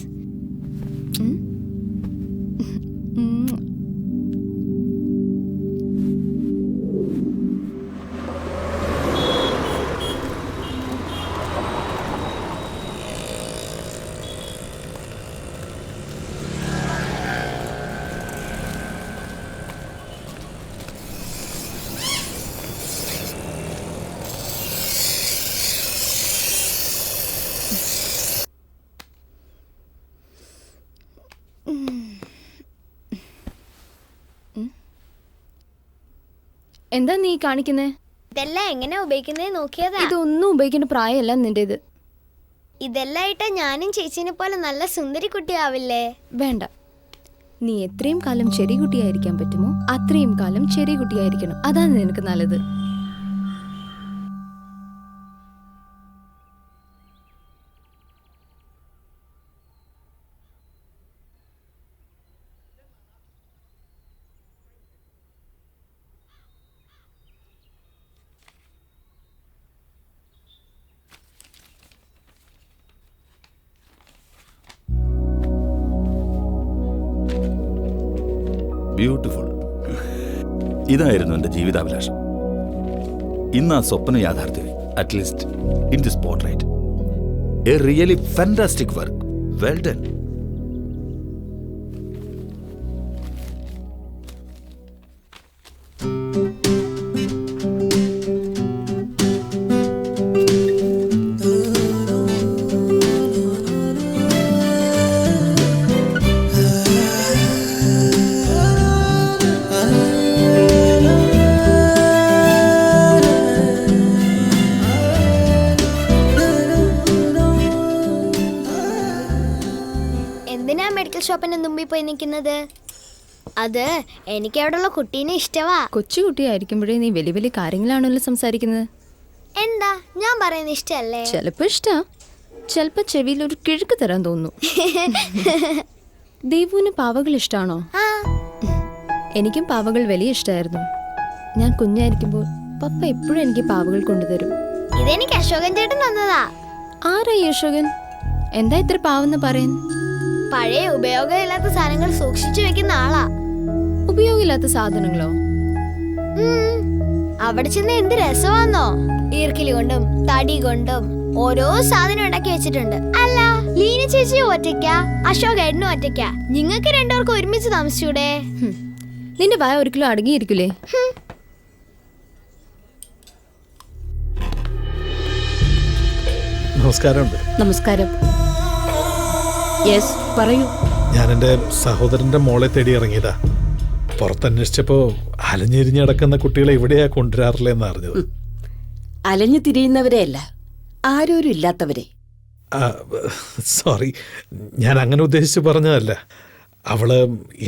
എന്താ നീ കാണിക്കുന്നേ? ഇതെല്ലാം എങ്ങനെ ഉപയോഗിക്കുന്നേ നോക്കിയതാ. ഇതൊന്നും ഉപയോഗിക്കേണ്ട പ്രായമല്ല നിന്റേത്. ഇതെല്ലാം ഇട്ടാ ഞാനും ചേച്ചിനെ പോലെ നല്ല സുന്ദരി കുട്ടിയാവില്ലേ? വേണ്ട, നീ എത്രയും കാലം ചെറിയ കുട്ടിയായിരിക്കാൻ പറ്റുമോ അത്രയും കാലം ചെറിയ കുട്ടിയായിരിക്കണം. അതാണ് നിനക്ക് നല്ലത്. ബ്യൂട്ടിഫുൾ. ഇതായിരുന്നു എൻ്റെ ജീവിതാഭിലാഷം. ഇന്ന് ആ സ്വപ്നം യാഥാർത്ഥ്യമായി. At least in this portrait. A really fantastic work. Well done. ഷോപ്പിന്റെ മുമ്പിൽ പോയി നിൽക്കുന്നത്? അത് എനിക്ക് അവിടെയുള്ള കുട്ടീനെ ഇഷ്ടവാ. കൊച്ചുകുട്ടിയായിരിക്കുമ്പോഴേ നീ വലിയ വലിയ കാര്യങ്ങളാണല്ലോ സംസാരിക്കുന്നത്. എന്താ ഞാൻ പറയുന്നത് ഇഷ്ടല്ലേ? ചിലപ്പോ ഇഷ്ടാ, ചിലപ്പോ ചെവിയിൽ ഒരു കിഴുക്ക് തരാൻ തോന്നുന്നു. ദേവുവിന് പാവകൾ ഇഷ്ടാണോ? എനിക്കും പാവകൾ വലിയ ഇഷ്ടമായിരുന്നു. ഞാൻ കുഞ്ഞായിരിക്കുമ്പോൾ പപ്പ എപ്പോഴും എനിക്ക് പാവകൾ കൊണ്ടുതരും. ഇതെനിക്ക് അശോകൻ ചേട്ടൻ തന്നതാ. ആരായി അശോകൻ? എന്താ ഇത്ര പാവെന്ന് പറയാൻ? പഴയ ഉപയോഗമില്ലാത്ത സാധനങ്ങൾ സൂക്ഷിച്ചു വെക്കുന്ന ആളാ. ഉപയോഗമില്ലാത്ത സാധനങ്ങളോ? അവിടെ ചെന്ന് എന്ത് രസമാന്നോ. ഈർക്കിലി കൊണ്ടും തടി കൊണ്ടും ഓരോ സാധനം ഉണ്ടാക്കി വെച്ചിട്ടുണ്ട്. അല്ല, ലീന ചേച്ചി ഒറ്റയ്ക്ക, അശോക് ഏട്ടനും ഒറ്റയ്ക്ക. നിങ്ങൾക്ക് രണ്ടുപേർക്കും ഒരുമിച്ച് താമസിച്ചൂടെ? നിന്റെ വായ ഒരിക്കലും അടങ്ങിയിരിക്കില്ലേ? നമസ്കാരമുണ്ട്. നമസ്കാരം. യെസ്, പറയൂ. ഞാൻ എൻ്റെ സഹോദരൻ്റെ മോളെ തേടി ഇറങ്ങിയതാ. പുറത്തന്വേഷിച്ചപ്പോൾ അലഞ്ഞിരിഞ്ഞ് നടക്കുന്ന കുട്ടികളെ ഇവിടെയാ കൊണ്ടുവരാറില്ലെന്ന് അറിഞ്ഞത്. അലഞ്ഞു തിരിയുന്നവരെയല്ല, ആരോരും ഇല്ലാത്തവരെ. സോറി, ഞാൻ അങ്ങനെ ഉദ്ദേശിച്ച് പറഞ്ഞതല്ല. അവള്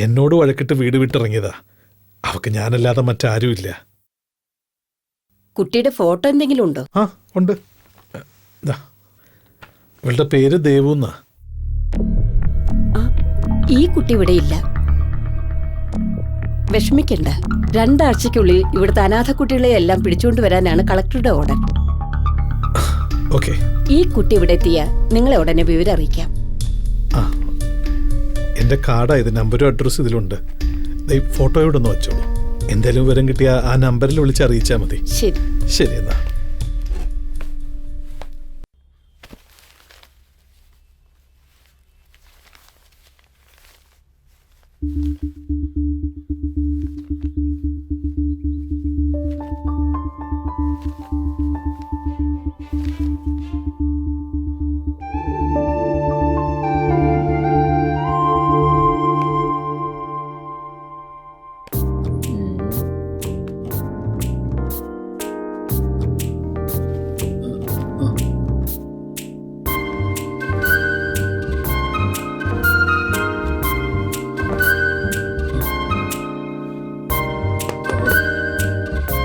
എന്നോട് വഴക്കിട്ട് വീട് വിട്ടിറങ്ങിയതാ. അവക്ക് ഞാനല്ലാതെ മറ്റാരും ഇല്ല. കുട്ടിയുടെ ഫോട്ടോ എന്തെങ്കിലും ഉണ്ടോ? ആ, ഉണ്ട്. ഇവളുടെ പേര് ദേവു എന്നാ. ഈ കുട്ടി ഇവിടെ ഇല്ല. വിഷമിക്കണ്ട. 2 ആഴ്ചയ്ക്കുള്ളിൽ ഇവിടുത്തെ അനാഥ കുട്ടികളെ എല്ലാം പിടിച്ചുകൊണ്ട് വരാനാണ് കളക്ടറുടെ ഓർഡർ. ഓക്കെ. ഈ കുട്ടി ഇവിടെ എത്തിയ നിങ്ങളെ ഉടനെ വിവരം അറിയിക്കാം. എൻ്റെ കാർഡാ ഇത്. നമ്പരും അഡ്രസ്സും ഇതിലുണ്ട്. ഈ ഫോട്ടോ ഇവിടെ ഒന്ന് വെച്ചോളൂ. എന്തെങ്കിലും വിവരം കിട്ടിയ ആ നമ്പറിൽ വിളിച്ച് അറിയിച്ചാൽ മതി. ശരി. ശരി എന്നാ.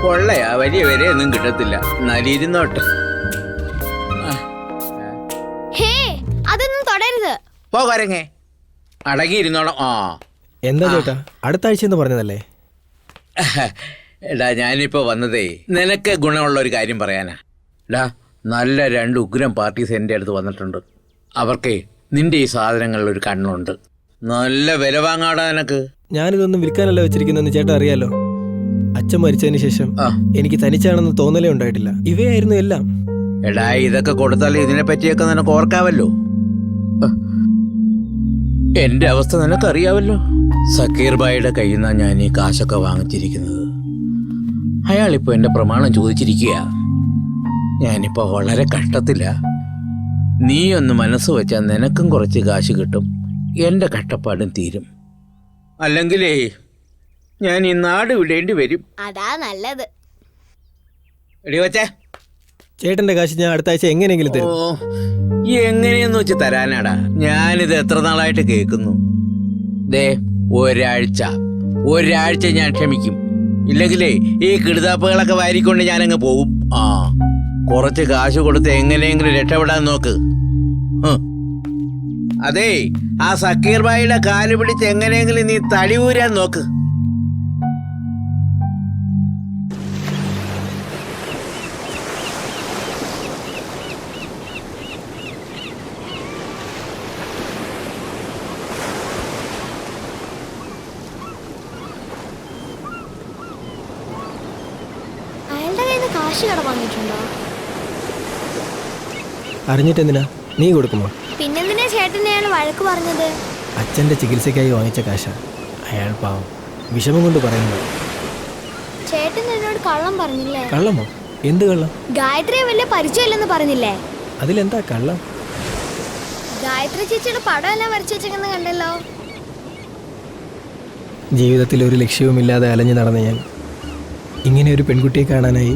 കൊള്ളയാ, വലിയ വിലയൊന്നും കിട്ടത്തില്ല. എന്നാലും ഇരുന്നോട്ടെ. അതൊന്നും തൊടരുത്. പോകരങ്ങേ, അടങ്ങിയിരുന്നോണം. എന്താ ചേട്ടാ, അടുത്ത ആഴ്ച എന്ന് പറഞ്ഞതല്ലേ? എടാ, ഞാനിപ്പോ വന്നതേ നിനക്ക് ഗുണമുള്ള ഒരു കാര്യം പറയാനാ. എടാ, നല്ല 2 ഉഗ്രം പാർട്ടീസ് എൻ്റെ അടുത്ത് വന്നിട്ടുണ്ട്. അവർക്കേ നിന്റെ ഈ സാധനങ്ങളിൽ ഒരു കണ്ണുണ്ട്. നല്ല വില വാങ്ങാടാ നിനക്ക്. ഞാനിതൊന്നും വിൽക്കാനല്ല വെച്ചിരിക്കുന്നെന്ന് ചേട്ടാ അറിയാലോ. അച്ഛൻ മരിച്ചതിന് ശേഷം എനിക്ക് തനിച്ചാണെന്ന് തോന്നലേ ഉണ്ടായിട്ടില്ല. ഇവയായിരുന്നു എല്ലാം. എടാ, ഇതൊക്കെ കൊടുത്താൽ ഇതിനെ പറ്റിയൊക്കെ നിനക്ക് ഓർക്കാവല്ലോ. എന്റെ അവസ്ഥ നിനക്കറിയാവല്ലോ. സക്കീർ ബായിയുടെ കയ്യിൽ നിന്നാണ് ഞാൻ ഈ കാശൊക്കെ വാങ്ങിച്ചിരിക്കുന്നത്. അയാളിപ്പോ എന്റെ പ്രമാണം ചോദിച്ചിരിക്കുക. ഞാനിപ്പോ വളരെ കഷ്ടത്തില്ല. നീ ഒന്ന് മനസ്സ് വെച്ചാൽ നിനക്കും കുറച്ച് കാശ് കിട്ടും, എന്റെ കഷ്ടപ്പാടും തീരും. അല്ലെങ്കിലേ ഞാൻ ഈ നാട് വിടേണ്ടി വരും. അതാ നല്ലത്. എടി വച്ചേ, ചേട്ടന്റെ കാശ് ഞാൻ അടുത്ത ആഴ്ച എങ്ങനെയെങ്കിലും തരും. എങ്ങനെയെന്ന് വെച്ച് തരാനാടാ? ഞാനിത് എത്ര നാളായിട്ട് കേൾക്കുന്നു. ദേ, ഒരാഴ്ച ഞാൻ ക്ഷമിക്കും. ഇല്ലെങ്കിലേ ഈ കിടുതാപ്പുകളൊക്കെ വാരിക്കൊണ്ട് ഞാനങ്ങ് പോകും. കുറച്ച് കാശ് കൊടുത്ത് എങ്ങനെയെങ്കിലും രക്ഷപ്പെടാൻ നോക്ക്. അതേ, ആ സക്കീർ ബായിയുടെ കാല് പിടിച്ച് എങ്ങനെയെങ്കിലും നീ തടിയൂരാൻ നോക്ക്. കാശ് കട വാങ്ങിയിട്ടുണ്ടോ? അറിഞ്ഞിട്ടെന്തിനാ? നീ കൊടുക്കുമോ? പിന്നെന്തിനാ ചേട്ടനെ അയാൾ വഴക്ക് പറഞ്ഞത്? അച്ഛൻ്റെ ചികിത്സയ്ക്കായി വാങ്ങിച്ച കാശ. അയാൾ പാവം വിഷമം കൊണ്ട് പറയുന്നത്. ചേട്ടൻ എന്നോട് കള്ളം പറഞ്ഞില്ലേ? കള്ളമോ? എന്ത് കള്ളം? ഗായത്രിയെ വലിയ പരിചയമില്ലെന്ന് പറഞ്ഞില്ലേ? അതിലെന്താ കള്ളം? ഗായത്രി ചേച്ചിയുടെ പടം എല്ലാം വരച്ചു വെച്ചെന്ന് കണ്ടല്ലോ. ജീവിതത്തിൽ ഒരു ലക്ഷ്യവുമില്ലാതെ അലഞ്ഞു നടന്ന ഞാൻ ഇങ്ങനെ ഒരു പെൺകുട്ടിയെ കാണാനായി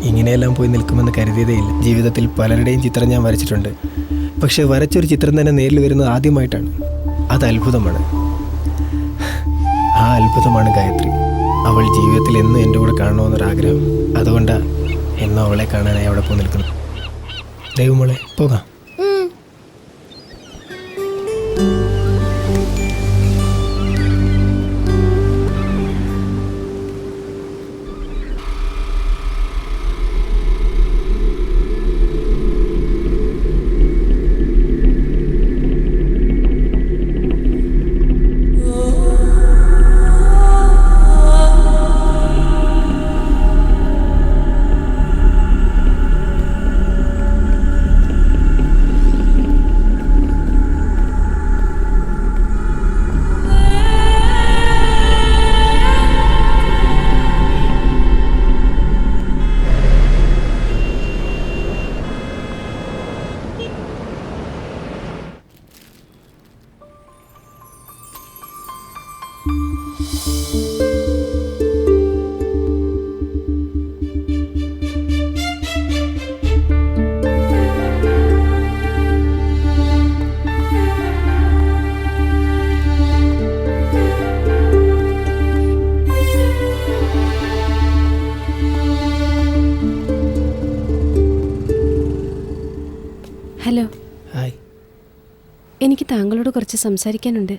ഇങ്ങനെയെല്ലാം പോയി നിൽക്കുമെന്ന് കരുതിയതേയില്ല. ജീവിതത്തിൽ പലരുടെയും ചിത്രം ഞാൻ വരച്ചിട്ടുണ്ട്. പക്ഷെ വരച്ചൊരു ചിത്രം തന്നെ നേരിൽ വരുന്നത് ആദ്യമായിട്ടാണ്. അത് അത്ഭുതമാണ്. ആ അത്ഭുതമാണ് ഗായത്രി. അവൾ ജീവിതത്തിൽ എന്നും എൻ്റെ കൂടെ കാണണമെന്നൊരാഗ്രഹം. അതുകൊണ്ടാണ് എന്നും അവളെ കാണാനായി അവിടെ പോയി നിൽക്കുന്നു. ദൈവമോളെ പോകാം. ഹലോ. ഹായ്. എനിക്ക് താങ്കളോട് കുറച്ച് സംസാരിക്കാനുണ്ട്.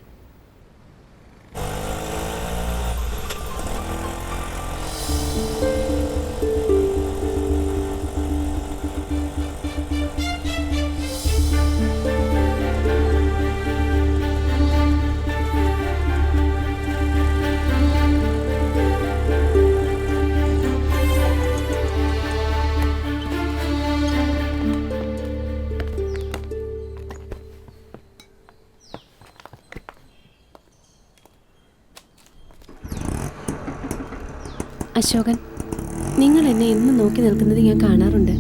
അശോകൻ, നിങ്ങൾ എന്നെ എന്നും നോക്കി നിൽക്കുന്നത് ഞാൻ കാണാറുണ്ട്.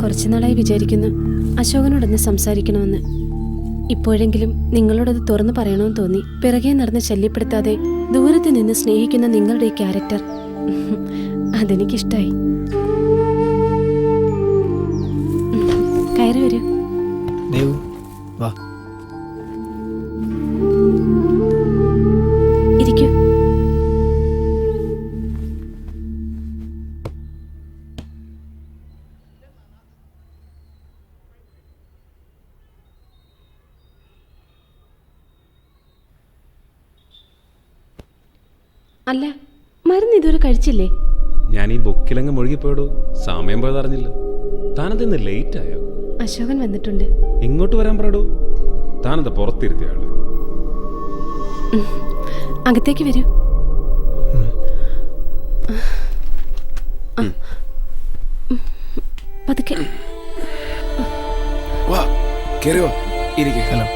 കുറച്ചു നാളായി വിചാരിക്കുന്നു അശോകനോടൊന്ന് സംസാരിക്കണമെന്ന്. ഇപ്പോഴെങ്കിലും നിങ്ങളോടത് തുറന്നു പറയണമെന്ന് തോന്നി. പിറകെ നടന്ന് ശല്യപ്പെടുത്താതെ ദൂരത്ത് നിന്ന് സ്നേഹിക്കുന്ന നിങ്ങളുടെ ഈ ക്യാരക്ടർ അതെനിക്കിഷ്ടായി. കയറി വരൂ. വാ. ഇരിക്കൂ. അല്ല, മരുന്ന് ഇതുവരെ കഴിച്ചില്ലേ? ഞാൻ ഈ ബുക്കിലങ്ങ് മുഴുകിപ്പോയടോ, സമയം പോയത് അറിഞ്ഞില്ല. താനതിന്ന് ലേറ്റ് ആയോ? അശോകൻ വന്നിട്ടുണ്ട്. ഇങ്ങോട്ട് വരാൻ പറയടോ. താനെന്താ പുറത്തിരുത്തിയ ആള്? അകത്തേക്ക് വരൂ. പതുക്കെ. ഹലോ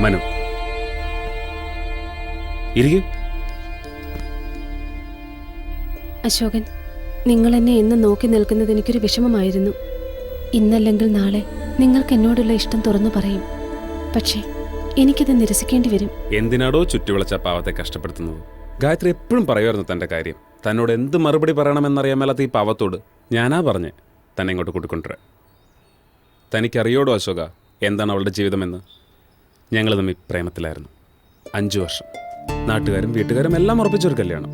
മനു, ഇരിക്കൂ. അശോകൻ, നിങ്ങൾ എന്നെ എന്നും നോക്കി നിൽക്കുന്നത് എനിക്കൊരു വിഷമമായിരുന്നു. ഇന്നല്ലെങ്കിൽ നാളെ നിങ്ങൾക്ക് എന്നോടുള്ള ഇഷ്ടം തുറന്നു പറയും. പക്ഷേ എനിക്കത് നിരസിക്കേണ്ടി വരും. എന്തിനാടോ ചുറ്റുവിളച്ച പാവത്തെ കഷ്ടപ്പെടുത്തുന്നത്? ഗായത്രി എപ്പോഴും പറയുമായിരുന്നു തൻ്റെ കാര്യം. തന്നോട് എന്ത് മറുപടി പറയണമെന്നറിയാൻ മേലാത്ത ഈ പാവത്തോട് ഞാനാ പറഞ്ഞേ തന്നെ ഇങ്ങോട്ട് കൂട്ടിക്കൊണ്ടുവരാൻ. തനിക്കറിയോടോ അശോക എന്താണ് അവളുടെ ജീവിതമെന്ന്? ഞങ്ങൾ തമ്മിൽ പ്രേമത്തിലായിരുന്നു 5 വർഷം. നാട്ടുകാരും വീട്ടുകാരും എല്ലാം ഉറപ്പിച്ചൊരു കല്യാണം.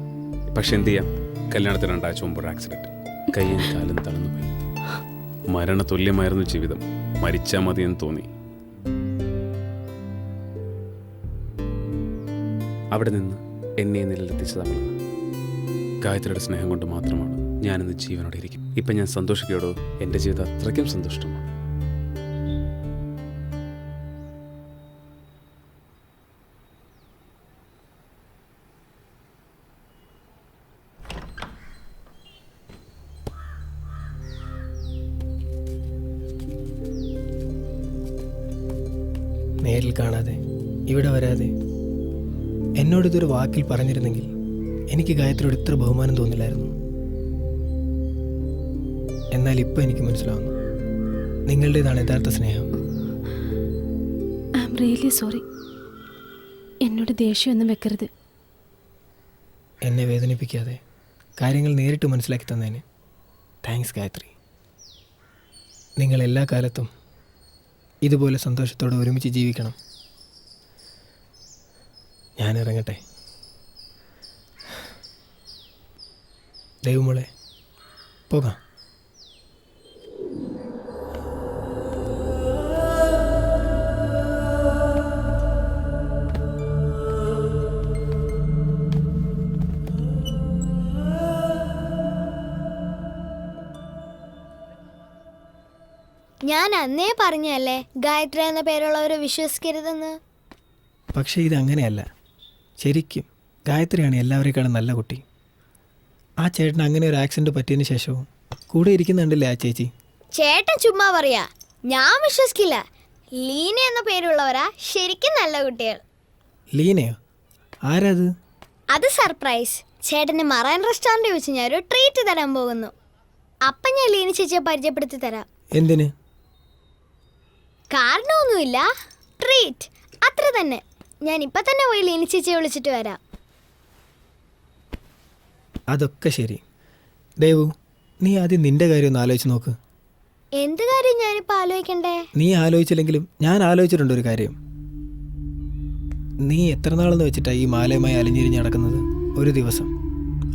പക്ഷെ എന്ത് ചെയ്യാം, കല്യാണത്തിന് 2 ആഴ്ച മുമ്പ് ഒരു ആക്സിഡന്റ്. കയ്യും കാലും തളർന്നുപോയി. മരണതുല്യമായിരുന്നു ജീവിതം. മരിച്ചാൽ മതിയെന്ന് തോന്നി. അവിടെ നിന്ന് എന്നെ നിലയിലെത്തിച്ചത് അവളാണ്. ഗായത്രിയുടെ സ്നേഹം കൊണ്ട് മാത്രമാണ് ഞാനിന്ന് ജീവനോടെ ഇരിക്കും. ഇപ്പം ഞാൻ സന്തോഷിക്കോടോ. എൻ്റെ ജീവിതം അത്രയ്ക്കും സന്തോഷമാണ്. നേരിൽ കാണാതെ ഇവിടെ വരാതെ എന്നോടിതൊരു വാക്കിൽ പറഞ്ഞിരുന്നെങ്കിൽ എനിക്ക് ഗായത്രിയോട് ഇത്ര ബഹുമാനം തോന്നില്ലായിരുന്നു. എന്നാൽ ഇപ്പോൾ എനിക്ക് മനസ്സിലാവുന്നു, നിങ്ങളുടേതാണ് യഥാർത്ഥ സ്നേഹം. I am really sorry. എന്നോട് ദേഷ്യമൊന്നും വെക്കരുത്. എന്നെ വേദനിപ്പിക്കാതെ കാര്യങ്ങൾ നേരിട്ട് മനസ്സിലാക്കി തന്നതിന് താങ്ക്സ് ഗായത്രി. നിങ്ങൾ എല്ലാ കാലത്തും ഇതുപോലെ സന്തോഷത്തോടെ ഒരുമിച്ച് ജീവിക്കണം. ഞാൻ ഇറങ്ങട്ടെ. ദൈവമോളെ പോകാം. ഞാൻ അന്നേ പറഞ്ഞല്ലേ ഗായത്രി എന്ന പേരുള്ളവരെ വിശ്വസിക്കരുതെന്ന്. പക്ഷേ ഇതങ്ങനെയല്ല. ശരിക്കും ഗായത്രിയാണ് എല്ലാവരെക്കാളും നല്ല കുട്ടി. ആ ചേട്ടന് അങ്ങനെ ഒരു ആക്സിഡൻറ്റ് പറ്റിയതിന് ശേഷവും കൂടെ ഇരിക്കുന്നുണ്ടല്ലേ ആ ചേച്ചി. ചേട്ടൻ ചുമ്മാ പറയാ, ഞാൻ വിശ്വസിക്കില്ല. ലീന എന്ന പേരുള്ളവരാ ശരിക്കും നല്ല കുട്ടികൾ. ലീനയോ? ആരാത്? അത് സർപ്രൈസ്. ചേട്ടന് മറൈൻ റെസ്റ്റോറൻറ്റിൽ വെച്ച് ഞാൻ ഒരു ട്രീറ്റ് തരാൻ പോകുന്നു. അപ്പം ഞാൻ ലീന ചേച്ചിയെ പരിചയപ്പെടുത്തി തരാം. എന്തിന്? കാരണമൊന്നുമില്ല, ട്രീറ്റ് അത്ര തന്നെ. ഞാൻ ഇപ്പം തന്നെ പോയി ലീന ചേച്ചിയെ വിളിച്ചിട്ട് വരാം. അതൊക്കെ ശരി. ദേവു, നീ ആദ്യം നിന്റെ കാര്യം ഒന്ന് ആലോചിച്ച് നോക്ക്. എന്ത് കാര്യം ഞാനിപ്പോൾ ആലോചിക്കണ്ടേ? നീ ആലോചിച്ചില്ലെങ്കിലും ഞാൻ ആലോചിച്ചിട്ടുണ്ട് ഒരു കാര്യം. നീ എത്ര നാളെന്ന് വെച്ചിട്ടാണ് ഈ മാലയുമായി അലിഞ്ഞിരിഞ്ഞ് നടക്കുന്നത്? ഒരു ദിവസം,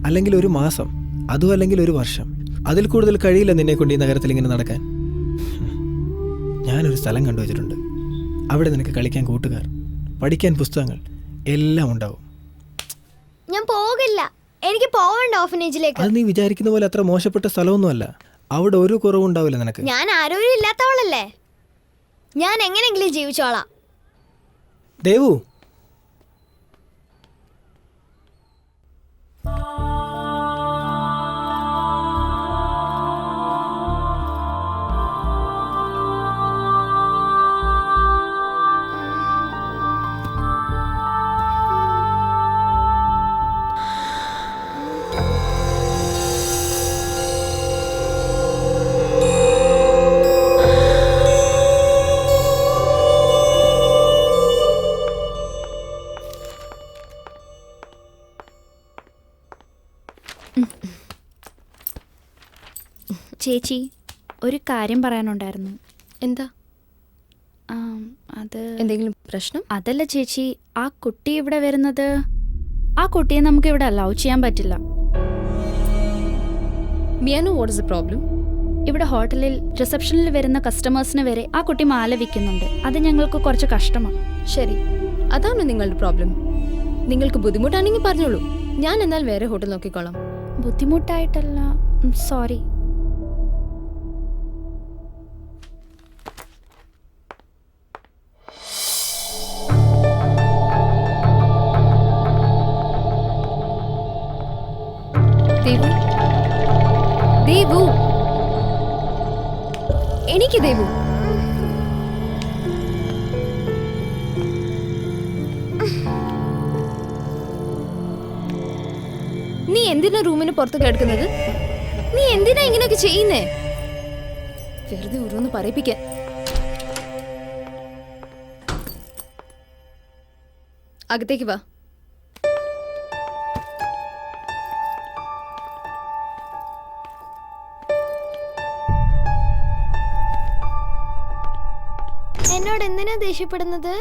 അല്ലെങ്കിൽ ഒരു മാസം, അതും അല്ലെങ്കിൽ ഒരു വർഷം. അതിൽ കൂടുതൽ കഴിയില്ല നിന്നെ കൊണ്ട് ഈ നഗരത്തിൽ ഇങ്ങനെ നടക്കാൻ. ഞാനൊരു സ്ഥലം കണ്ടുവച്ചിട്ടുണ്ട്. അവിടെ നിനക്ക് കളിക്കാൻ കൂട്ടുകാർ, പഠിക്കാൻ പുസ്തകങ്ങൾ എല്ലാം ഉണ്ടാവും. ഞാൻ പോകില്ല. എനിക്ക് പോവണ്ട ഓഫനേജിലേക്ക്. അത് നീ വിചാരിക്കുന്ന പോലെ അത്ര മോശപ്പെട്ട സ്ഥലമൊന്നുമല്ല. അവിടെ ഒരു കുറവും ഉണ്ടാവില്ല നിനക്ക്. ഞാൻ ആരോഗ്യം ഇല്ലാത്തവളല്ലേ. ഞാൻ എങ്ങനെയെങ്കിലും ജീവിച്ചോളാം. ദേവു, ചേച്ചി, ഒരു കാര്യം പറയാനുണ്ടായിരുന്നു. എന്താ? അത് എന്തെങ്കിലും പ്രശ്നം? അതല്ല ചേച്ചി, ആ കുട്ടി ഇവിടെ വരുന്നത്, ആ കുട്ടിയെ നമുക്ക് ഇവിടെ അലൗ ചെയ്യാൻ പറ്റില്ല. മിയാനോ, വാട്ട് ഇസ് ദ പ്രോബ്ലം? ഇവിടെ ഹോട്ടലിൽ റിസപ്ഷനിൽ വരുന്ന കസ്റ്റമേഴ്സിന് വരെ ആ കുട്ടി മാല വിൽക്കുന്നുണ്ട്. അത് ഞങ്ങൾക്ക് കുറച്ച് കഷ്ടമാണ്. ശരി, അതാണ് നിങ്ങളുടെ പ്രോബ്ലം. നിങ്ങൾക്ക് ബുദ്ധിമുട്ടാണെങ്കിൽ പറഞ്ഞോളൂ, ഞാൻ എന്നാൽ വേറെ ഹോട്ടൽ നോക്കിക്കോളാം. ബുദ്ധിമുട്ടായിട്ടല്ല, സോറി. ദേവു, ദേവു, എനിക്ക് ദേവു. നീ എന്തിനാ റൂമിന് പുറത്ത് കിടക്കുന്നത്? നീ എന്തിനാ ഇങ്ങനെയൊക്കെ ചെയ്യുന്നേ? വെറുതെ ഓരോന്ന് പറയിപ്പിക്കാൻ. അകത്തേക്ക് വാ. എന്നോട് എന്തിനാ ദേഷ്യപ്പെടുന്നത്?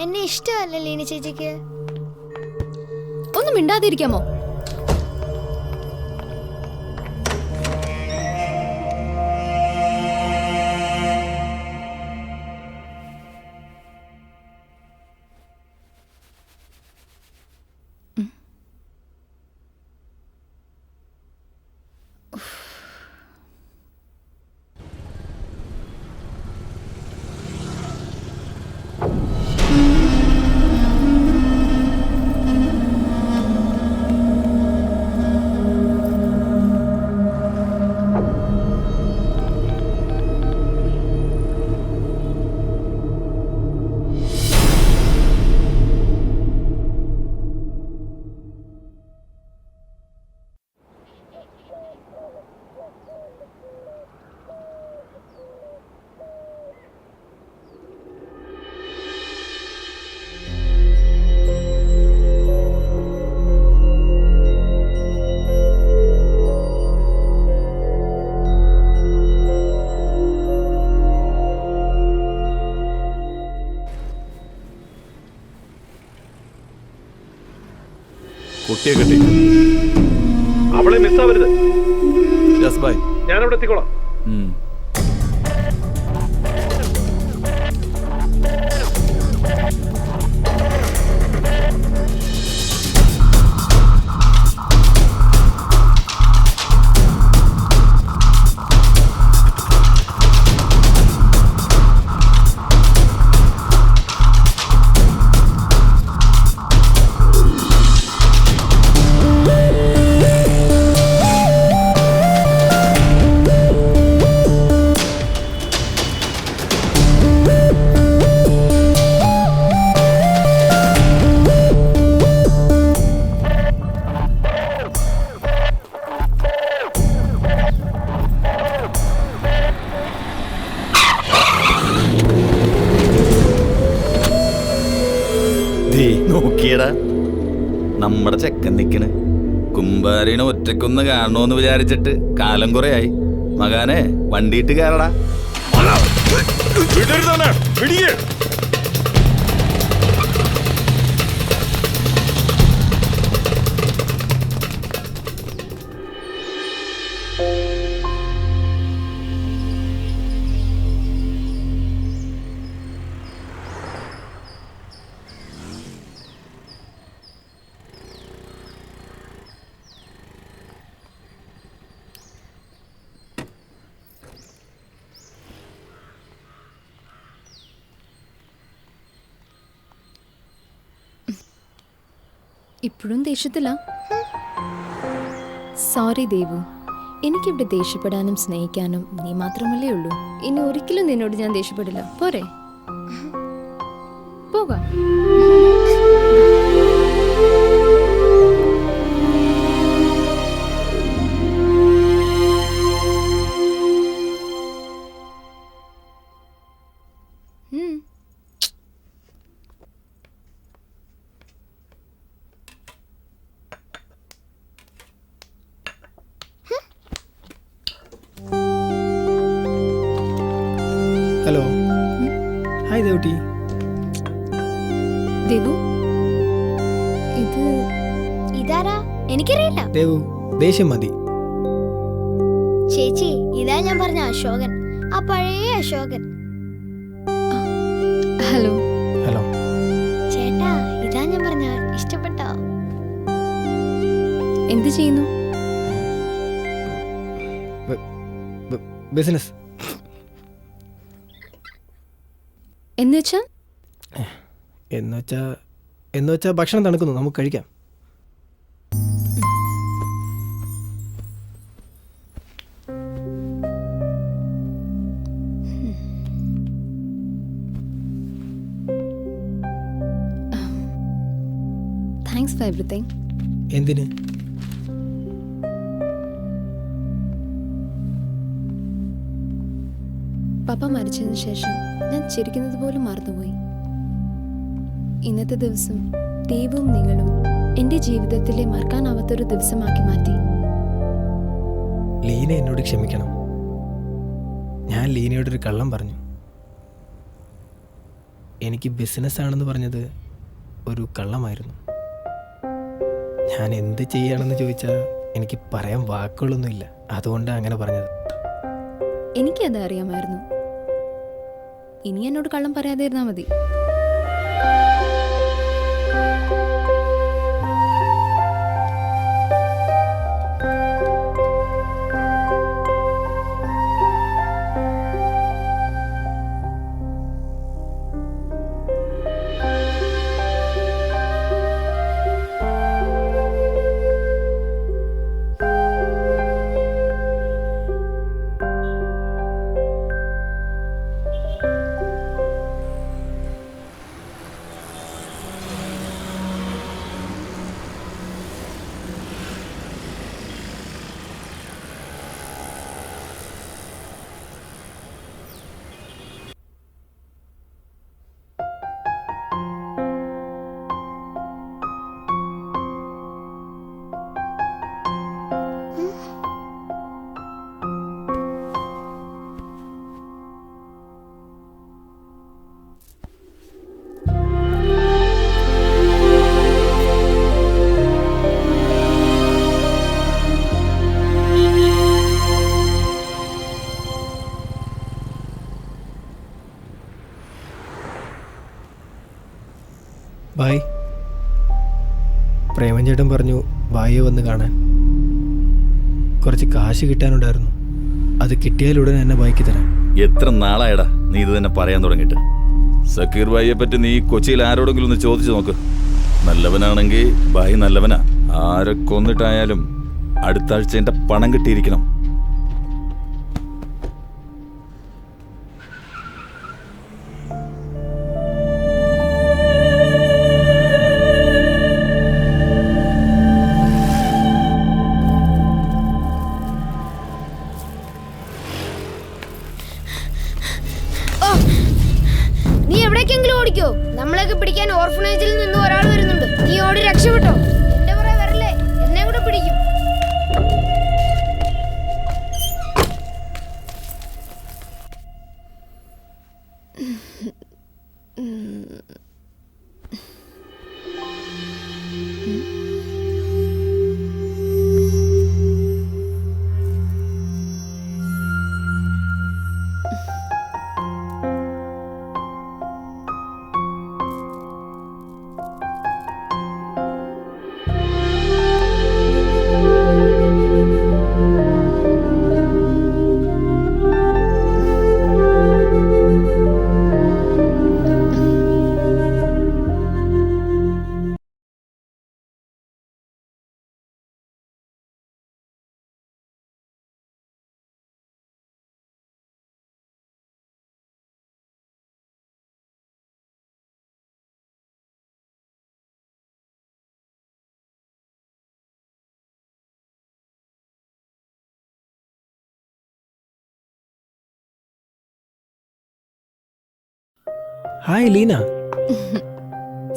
എന്നെ ഇഷ്ടമല്ലേ ലീന ചേച്ചിക്ക്? ഒന്ന് മിണ്ടാതിരിക്കാമോ? കിട്ടിയ കിട്ടി. അവളെ മിസ്സാവരുത്. Yes by. ഞാനവിടെ എത്തിക്കോളാം. നോക്കിയടാ നമ്മുടെ ചെക്കൻ നിക്കണ്. കുമ്പാരിനെ ഒറ്റക്കൊന്ന് കാണണോന്ന് വിചാരിച്ചിട്ട് കാലം കുറെ ആയി. മകാനെ വണ്ടിയിട്ട് കയറടാ. ഇപ്പോഴും ദേഷ്യത്തില്ല? സോറി ദേവു, എനിക്കിവിടെ ദേഷ്യപ്പെടാനും സ്നേഹിക്കാനും നീ മാത്രമല്ലേ ഉള്ളൂ. ഇനി ഒരിക്കലും നിന്നോട് ഞാൻ ദേഷ്യപ്പെടില്ല. പോരെ? പോകാം. ഹലോ. ഹായ് ദേവുട്ടി. ദേവു, ഇതാരാ? എനിക്കറിയില്ല. ദേവു, ദേഷ്യം മതി. ചേച്ചി, ഇതാ ഞാൻ പറഞ്ഞ അശോകൻ, ആ പഴയ അശോകൻ. ഹലോ. ഹലോ ചേട്ടാ, ഇതാ ഞാൻ പറഞ്ഞ. ഇഷ്ടപ്പെട്ടോ? എന്ത് ചെയ്യുന്നു? ബിസിനസ്. എന്നുവെച്ചാ ഭക്ഷണം തണുക്കുന്നു, നമുക്ക് കഴിക്കാം. Thanks for everything. എന്തിന്? പപ്പ മരിച്ചതിന് ശേഷം ഞാൻ ചിരിക്കുന്നത് പോലും മറന്നുപോയി. ഇന്നത്തെ ദിവസം ദൈവവും നിങ്ങളും എൻ്റെ ജീവിതത്തിലെ മറക്കാനാവാത്തൊരു ദിവസമാക്കി മാറ്റി. ലീന എന്നോട് ക്ഷമിക്കണം. ഞാൻ ലീനയോടൊരു കള്ളം പറഞ്ഞു. എനിക്ക് ബിസിനസ് ആണെന്ന് പറഞ്ഞത് ഒരു കള്ളമായിരുന്നു. ഞാൻ എന്ത് ചെയ്യാണെന്ന് ചോദിച്ചാൽ എനിക്ക് പറയാൻ വാക്കുകളൊന്നുമില്ല. അതുകൊണ്ടാണ് അങ്ങനെ പറഞ്ഞത്. എനിക്കത് അറിയാമായിരുന്നു. ഇനി എന്നോട് കള്ളം പറയാതെ ഇരുന്നാൽ മതി. ചേട്ടൻ പറഞ്ഞു വായെ വന്ന് കാണാൻ. കുറച്ച് കാശ് കിട്ടാനുണ്ടായിരുന്നു. അത് കിട്ടിയാലുടൻ എന്നെ ബാക്കി തരാം. എത്ര നാളായടാ നീ ഇത് തന്നെ പറയാൻ തുടങ്ങിയിട്ട്? സക്കീർ ഭായിയെ പറ്റി നീ കൊച്ചിയിൽ ആരോടെങ്കിലും ഒന്ന് ചോദിച്ചു നോക്ക്. നല്ലവനാണെങ്കിൽ ഭായി നല്ലവനാ. ആരെ കൊന്നിട്ടായാലും അടുത്ത ആഴ്ച എന്റെ പണം കിട്ടിയിരിക്കണം. നീ എവിടേക്കെങ്കിലും ഓടിക്കോ. നമ്മളെയൊക്കെ പിടിക്കാൻ ഓർഫനേജിൽ നിന്ന് ഒരാൾ വരുന്നുണ്ട്. നീ ഓടി രക്ഷപ്പെട്ടോ. എന്റെ പുറകെ വരല്ലേ, എന്നെ കൂടെ പിടിക്കും. ഹായ് ലീന.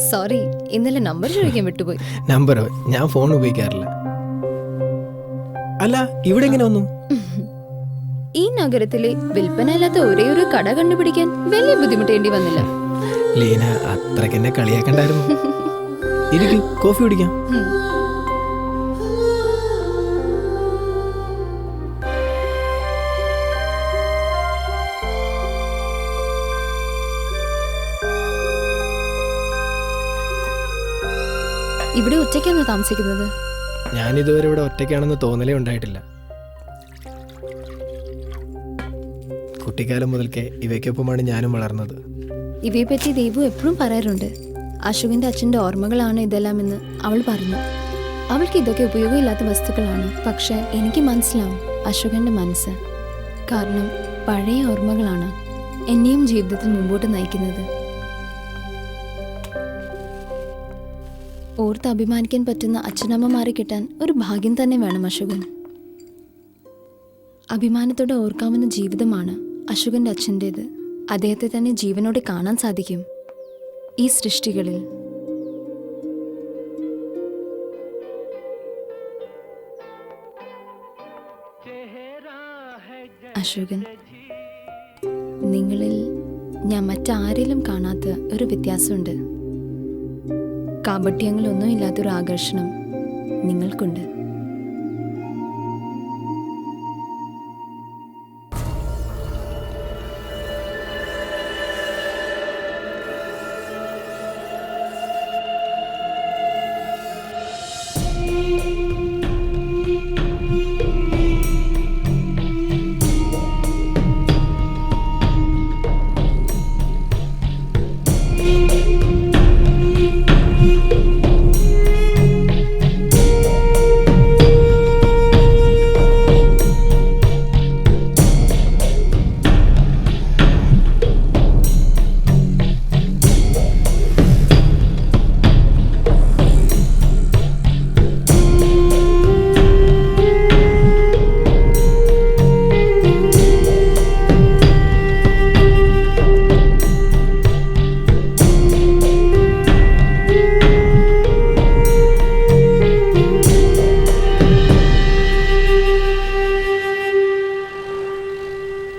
സോറി, ഇന്നലെ നമ്പർ ചോദിക്കാൻ വിട്ടുപോയി. നമ്പറോ? ഞാൻ ഫോൺ ഉപയോഗിക്കാറില്ല. അല്ല, ഇവിടെ എങ്ങനെ വന്നു? ഈ നഗരത്തിലെ വിൽപ്പനയില്ലാത്ത ഒരേ ഒരു കട കണ്ടുപിടിക്കാൻ വലിയ ബുദ്ധിമുട്ടേണ്ടി വന്നില്ല. ലീന, അത്രയ്ക്ക് എന്നെ കളിയാക്കണ്ടായിരുന്നു. ഇരിക്കൂ, കോഫി കുടിക്കാം. ഇവിടെ ഒറ്റയ്ക്കാണോ താമസിക്കുന്നത്? ഞാനിതുവരെ ഇവിടെ ഒറ്റയ്ക്കാണെന്ന് തോന്നലേ ഉണ്ടായിട്ടില്ല. കുട്ടിക്കാലം മുതൽക്കേ ഇവയ്ക്കൊപ്പമാണ് ഞാനും വളർന്നത്. ഇവയെപ്പറ്റി ദേവു എപ്പോഴും പറയാറുണ്ട്. അശോകിന്റെ അച്ഛൻ്റെ ഓർമ്മകളാണ് ഇതെല്ലാം എന്ന് അവൾ പറഞ്ഞു. അവൾക്ക് ഇതൊക്കെ ഉപയോഗമില്ലാത്ത വസ്തുക്കളാണ്. പക്ഷെ എനിക്ക് മനസ്സിലാവും അശോകന്റെ മനസ്സ്. കാരണം പഴയ ഓർമ്മകളാണ് എന്നെയും ജീവിതത്തിൽ മുമ്പോട്ട് നയിക്കുന്നത്. ഓർത്ത് അഭിമാനിക്കാൻ പറ്റുന്ന അച്ഛനമ്മമാരെ കിട്ടാൻ ഒരു ഭാഗ്യം തന്നെ വേണം അശോകൻ. അഭിമാനത്തോടെ ഓർക്കാവുന്ന ജീവിതമാണ് അശോകന്റെ അച്ഛൻ്റേത്. അദ്ദേഹത്തെ തന്നെ ജീവനോടെ കാണാൻ സാധിക്കും ഈ സൃഷ്ടികളിൽ. അശോകൻ, നിങ്ങളിൽ ഞാൻ മറ്റാരിലും കാണാത്ത ഒരു വ്യത്യാസമുണ്ട്. കാപട്യങ്ങളൊന്നും ഇല്ലാത്തൊരു ആകർഷണം നിങ്ങൾക്കുണ്ട്.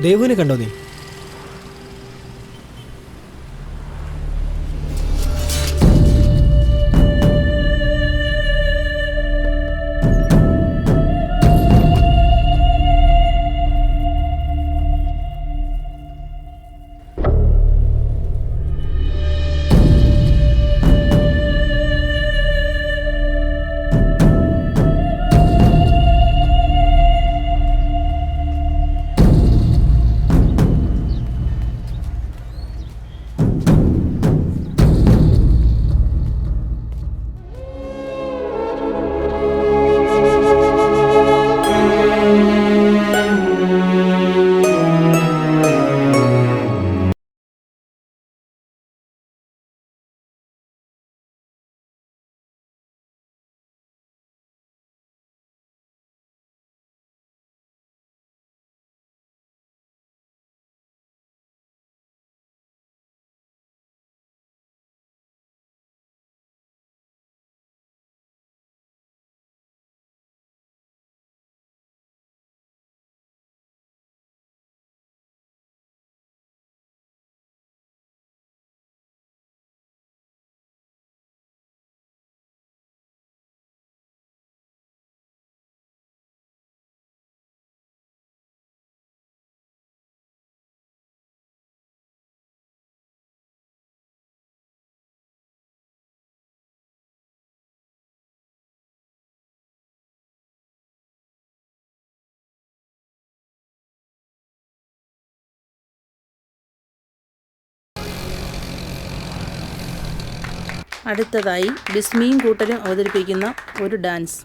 ദേവുവിനെ കണ്ടോ നീ? അടുത്തതായി ബിസ്മിയും കൂട്ടരും അവതരിപ്പിക്കുന്ന ഒരു ഡാൻസ്.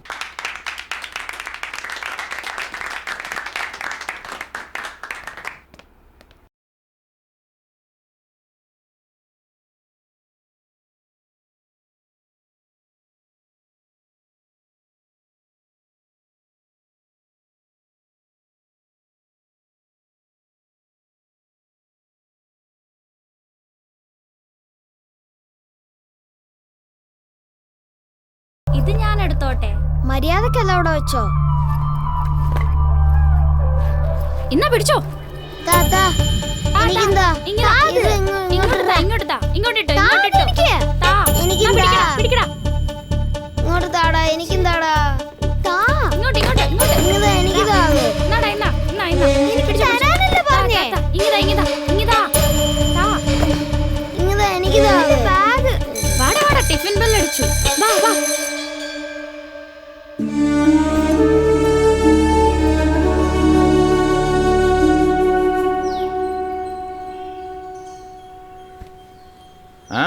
ഇത് ഞാൻ എടുത്തോട്ടെ. മര്യാദക്കല്ല അവിടെ വെച്ചോ. ഇന്നാ പിടിച്ചോ. താത്താ എനിക്കെന്താ ഇങ്ങോട്ട് താടാ എനിക്കെന്താടാ താ ഇങ്ങോട്ട് എനിക്ക് ടിഫിൻ ബെല്ലടിച്ചു. വാ വാ. ആ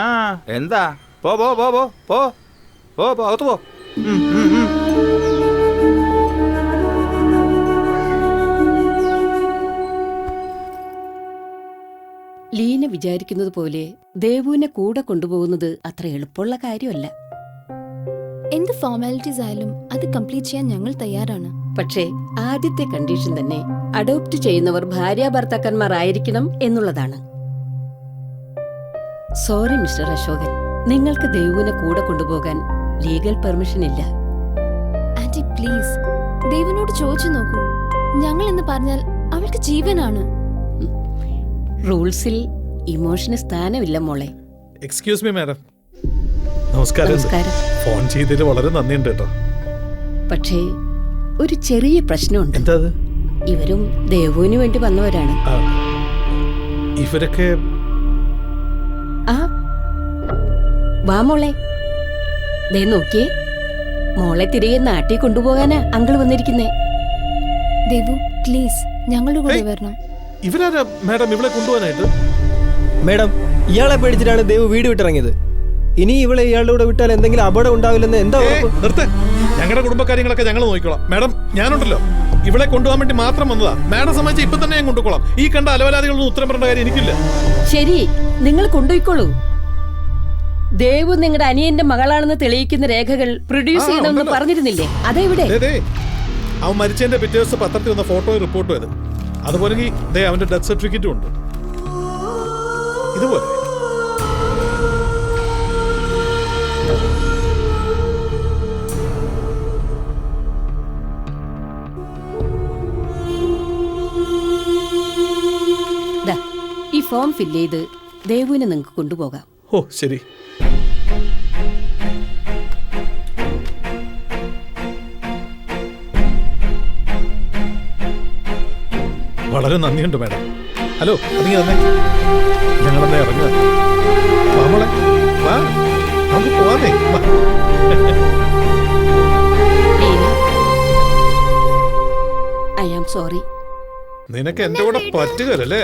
എന്താ പോ പോ പോ പോ പോ പോ പോ അകത്ത് പോ. ലീന വിചാരിക്കുന്നത് പോലെ ദേവുവിനെ കൂടെ കൊണ്ടുപോകുന്നത് അത്ര എളുപ്പമുള്ള കാര്യമല്ല. എന്ത് ഫോർമാലിറ്റീസ് ആയാലും അത് കംപ്ലീറ്റ് ചെയ്യാൻ ഞങ്ങൾ തയ്യാറാണ്. പക്ഷേ ആദ്യത്തെ കണ്ടീഷൻ തന്നെ അഡോപ്റ്റ് ചെയ്യുന്നവർ ഭാര്യ ഭർത്താക്കന്മാർ ആയിരിക്കണം എന്നുള്ളതാണ്. സോറി മിസ്റ്റർ അശോകൻ, നിങ്ങൾക്ക് ദേവുവിനെ കൂടെ കൊണ്ടുപോകാൻ ലീഗൽ പെർമിഷൻ ഇല്ല. ആന്റി പ്ലീസ് ദേവിനോട് ചോദിച്ചു നോക്കൂ. ഞങ്ങൾ എന്ന് പറഞ്ഞാൽ അവൾക്ക് ജീവനാണ്. റൂൾസിൽ ഇമോഷന് സ്ഥാനമില്ല മോളെ. Excuse me madam. നമസ്കാരം. ഫോൺ ചെയ്തതിൽ വളരെ നന്ദിയുണ്ട് കേട്ടോ. പക്ഷേ ഒരു ചെറിയ പ്രശ്നമുണ്ട്. എന്താ? ഇവരും ദേവുവിന് വേണ്ടി വന്നവരാണ്. ഇവരൊക്കെ വാ മോളെ. ദേ നോക്കിയേ, മോളെ തിരികെ നാട്ടിൽ കൊണ്ടുപോകാനാ അങ്കിൾ വന്നിരിക്കുന്നേ. ദേവു പ്ലീസ് ഞങ്ങളുടെ കൂടെ വരണം. ഇവരാരാ മാഡം ഇവളെ കൊണ്ടുപോകാനായിട്ട്? മാഡം ഇയാളെ പേടിച്ചിട്ടാണ് ദേവ് വീട് വിട്ടിറങ്ങിയത്. ഇനി ഇവളെ ഇയാളുടെ കൂടെ വിട്ടാൽ എന്തെങ്കിലും അപകടം ഉണ്ടാവില്ലെന്ന് എന്താ ഉറപ്പ്? നിർത്ത്. ഞങ്ങളുടെ കുടുംബകാര്യങ്ങളൊക്കെ ഞങ്ങൾ നോക്കിക്കോളാം. മാഡം ഞാനുണ്ടല്ലോ ഇവളെ കൊണ്ടുപോകാൻ വേണ്ടി മാത്രം വന്നതാ. മാഡം സമ്മതിച്ച ഇപ്പൊ തന്നെ ഞാൻ കൊണ്ടുപോകാം. ഈ കണ്ട അലവലാദികളൊന്നും ഉത്തരം പറയേണ്ട കാര്യം എനിക്കില്ല. ശരി, നിങ്ങൾ കൊണ്ടുപോയിക്കോളൂ. ദേവു നിങ്ങളുടെ അനിയന്റെ മകളാണെന്ന് തെളിയിക്കുന്ന രേഖകൾ പ്രൊഡ്യൂസ് ചെയ്യണമെന്ന് പറഞ്ഞിരുന്നില്ലേ? അതെവിടെ? അവൻ മരിച്ചതിന്റെ പിറ്റേ ദിവസം പത്രത്തിൽ വന്ന ഫോട്ടോയും റിപ്പോർട്ടും അത്. അതുപോലെ അവന്റെ ഡെത്ത് സർട്ടിഫിക്കറ്റും ഉണ്ട്. ഇതുപോലെ ഈ ഫോം ഫില്ല് ചെയ്ത് ദേവുവിനെ നിങ്ങൾക്ക് കൊണ്ടുപോകാം. ഓ ശരി. വളരെ നന്ദിയുണ്ട് മാഡം. ഹലോ അതിങ്ങി തന്നെ ഞങ്ങളെന്താ ഇറങ്ങുക. നമ്മളെ വാ നമുക്ക് പോവാന്നേ. I am sorry. നിനക്ക് എന്റെ കൂടെ പറ്റുകയല്ലേ?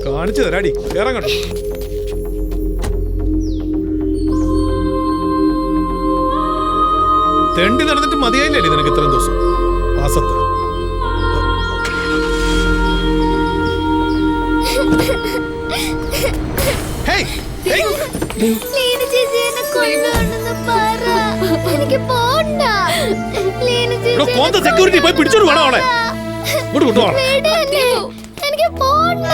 കാണിച്ചു തരാടി. ഇറങ്ങട്ടെ. തെണ്ടി നടന്നിട്ട് മതിയായില്ലേ നിനക്ക് ഇത്രയും ദിവസം മാസത്ത്? സെക്യൂരിറ്റി പോയി പിടിച്ചോണ്ട് വേണം അവളെ. ഇങ്ങോട്ട് കൊണ്ടുപോകണം. എനിക്ക് പോണ്ട.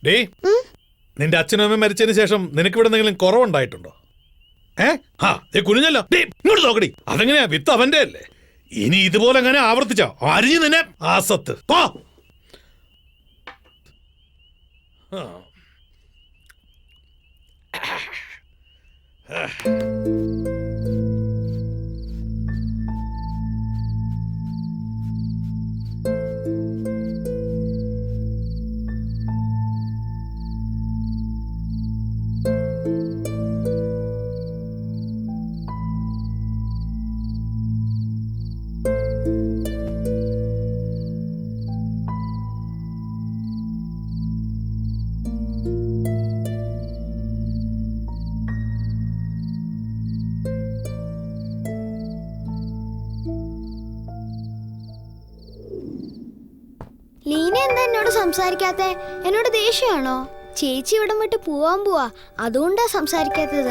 ഡേ, നിന്റെ അച്ഛനും അമ്മയും മരിച്ചതിന് ശേഷം നിനക്ക് ഇവിടെ എന്തെങ്കിലും കുറവുണ്ടായിട്ടുണ്ടോ? കുനിഞ്ഞല്ലോ. ഇങ്ങോട്ട് നോക്കടി. അതെങ്ങനെയാ? വിത്ത് അവന്റെ അല്ലേ? ഇനി ഇതുപോലെ അങ്ങനെ ആവർത്തിച്ചോ അരിഞ്ഞു നിന്നെ ആസത്ത്. ലീന എന്താ എന്നോട് സംസാരിക്കാത്തെ? എന്നോട് ദേഷ്യമാണോ? ചേച്ചി ഇവിടം വിട്ട് പോവാൻ പോവാ, അതുകൊണ്ടാ സംസാരിക്കാത്തത്.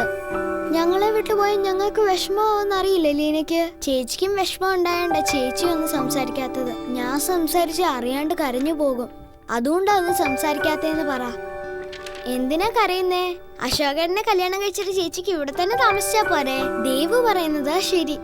ഞങ്ങളെ വിട്ടുപോയി ഞങ്ങൾക്ക് വിഷമമാവെന്ന് അറിയില്ലേ ലീനയ്ക്ക്? ചേച്ചിക്കും വിഷമം ഉണ്ടായണ്ട ചേച്ചി ഒന്നും സംസാരിക്കാത്തത്. ഞാൻ സംസാരിച്ച് അറിയാണ്ട് കരഞ്ഞു പോകും, അതുകൊണ്ടാ ഒന്നും സംസാരിക്കാത്തേന്ന് പറ. എന്തിനാ കരയുന്നേ? അശോകനെ കല്യാണം കഴിച്ചിട്ട് ചേച്ചിക്ക് ഇവിടെ തന്നെ താമസിച്ചാ പോരെ? ദേവു പറയുന്നതാ ശരി.